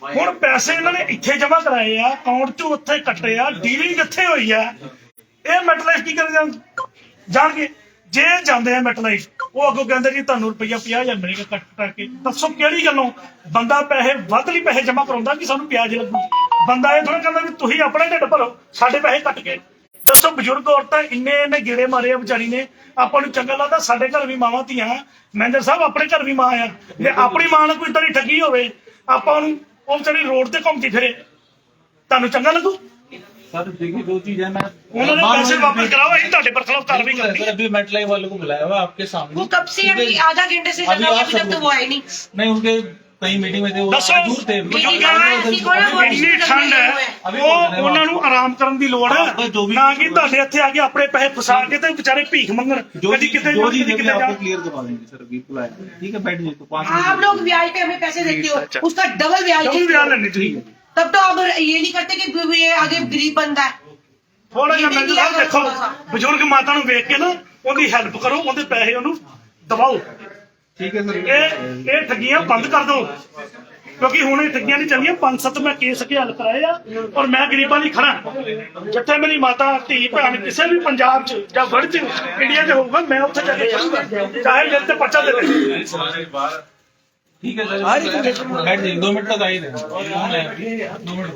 D: ਹੁਣ ਪੈਸੇ ਇਹਨਾਂ ਨੇ ਇੱਥੇ ਜਮ੍ਹਾਂ ਕਰਾਏ ਆ, ਅਕਾਊਂਟ ਚੋਂ ਉੱਥੇ ਕੱਟੇ ਆ, ਡੀਲਿੰਗ ਇੱਥੇ ਹੋਈ ਆ। ਇਹ ਮੈਟਲਾਈਫ ਕੀ ਕਰਦੇ ਜਾਣਗੇ? ਜੇ ਜਾਂਦੇ ਆ ਮੈਟਲਾਈਫ, ਉਹ ਅੱਗੋਂ ਕਹਿੰਦੇ ਜੀ ਤੁਹਾਨੂੰ ਰੁਪਈਆ 50,000 ਮਿਲੇਗਾ ਕੱਟ ਕੇ। ਦੱਸੋ ਕਿਹੜੀ ਗੱਲੋਂ? ਬੰਦਾ ਪੈਸੇ ਵੱਧ ਲਈ ਪੈਸੇ ਜਮ੍ਹਾਂ ਕਰਾਉਂਦਾ ਕਿ ਸਾਨੂੰ ਵਿਆਜ ਲੱਗੂ। ਬੰਦਾ ਇਹ ਥੋੜਾ ਕਹਿੰਦਾ ਵੀ ਤੁਸੀਂ ਆਪਣਾ ਢਿੱਡ ਭਰੋ, ਸਾਡੇ ਪੈਸੇ ਕੱਟ ਕੇ। ਦੱਸੋ ਬਜ਼ੁਰਗ ਔਰਤਾਂ ਇੰਨੇ ਨੇ ਗੇੜੇ ਮਾਰੇ ਆ ਵਿਚਾਰੀ ਨੇ। ਆਪਾਂ ਨੂੰ ਚੰਗਾ ਲੱਗਦਾ ਸਾਡੇ ਘਰ ਵੀ ਮਾਵਾਂ ਧੀਆਂ, ਮੈਨੇਜਰ ਸਾਹਿਬ ਆਪਣੇ ਘਰ ਵੀ ਮਾਂ ਆ, ਜੇ ਆਪਣੀ ਮਾਂ ਨਾਲ ਕੋਈ ਇਦਾਂ ਦੀ ਠੱਗੀ ਹੋਵੇ ਆਪਾਂ ਨੂੰ, ਉਹ ਵਿਚਾਰੀ ਰੋਡ ਤੇ ਘੁੰਮਦੀ ਫਿਰੇ, ਤੁਹਾਨੂੰ ਚੰਗਾ ਲੱਗੂ?
G: सर देखिए दो चीज है, मैं
D: ਉਹਨਾਂ ਨੇ ਪੈਸੇ ਵਾਪਸ ਕਰਾਓ, ਅਸੀਂ ਤੁਹਾਡੇ ਪਰ खिलाफ कार्रवाई करनी है।
G: सर अभी मेटलाइफ वालों को बुलाया हुआ आपके सामने।
F: वो कब से अभी आधा घंटे से चला हुआ, अभी तक तो वो आए नहीं।
G: नहीं, उनके कहीं मीटिंग में थे, वो
D: ਦੱਸੋ
G: दूर थे।
D: ਇੰਨੀ ਠੰਡ ਹੈ, ਉਹ ਉਹਨਾਂ ਨੂੰ ਆਰਾਮ ਕਰਨ ਦੀ ਲੋੜ ਹੈ, ਨਾ ਕਿ ਤੁਹਾਡੇ ਇੱਥੇ ਆ ਕੇ ਆਪਣੇ ਪੈਸੇ ਫਸਾ ਕੇ ਤੇ ਵਿਚਾਰੇ ਭੀਖ ਮੰਗਣ, ਕਦੀ ਕਿਤੇ
G: जो
D: ਜਾਣ,
G: चीज
D: ਕਦੀ ਕਿਤੇ
G: आपको
D: ਜਾਣ।
G: क्लियर करवा देंगे सर, अभी बुलाया, ठीक है, बैठ जाइए तो 5
F: आप लोग ब्याज पे हमें पैसे देते हो, उसका डबल ब्याज
D: ਕਿਉਂ
F: देते
D: ਵਿਆਹ
F: हो।
D: ਲੈਣੇ ਤੁਸੀਂ?
F: तब तो आप ये नहीं करते कि ये आगे गरीब बंदा है।
D: ਥੋੜਾ ਜਿਹਾ ਮੈਨੇਜਰ ਸਾਹਿਬ ਦੇਖੋ, ਬਜ਼ੁਰਗ ਮਾਤਾ ਨੂੰ ਵੇਖ ਕੇ ਨਾ ਉਹਦੀ ਹੈਲਪ ਕਰੋ, ਉਹਦੇ ਪੈਸੇ ਉਹਨੂੰ ਦਬਾਓ।
G: ठीक है सर।
D: ਇਹ ਠੱਗੀਆਂ ਬੰਦ ਕਰ ਦਿਓ, ਕਿਉਂਕਿ ਹੁਣ ਇਹ ਠੱਗੀਆਂ ਨਹੀਂ ਚੱਲੀਆਂ। 5-7 ਮੈਂ ਕੇਸ ਕੇ ਹੱਲ ਕਰਾਏ ਆ, ਔਰ ਮੈਂ ਗਰੀਬਾਂ ਲਈ ਖੜਾ। ਜਿੱਥੇ ਮੇਰੀ ਮਾਤਾ ਧੀ ਭੈਣ ਕਿਸੇ ਵੀ ਪੰਜਾਬ 'ਚ ਜਾਂ ਵਰਲਡ 'ਚ ਇੰਡੀਆ 'ਚ ਹੋਊਗਾ, ਮੈਂ ਉੱਥੇ ਜਾ ਕੇ ਖੜੂੰਗਾ, ਚਾਹੇ ਮੇਰੇ ਤੇ ਪਰਚਾ ਦੇ ਦੇ।
G: ठीक है सर, बैठ जाइए, 2 मिनट तक आइए। 2 मिनट।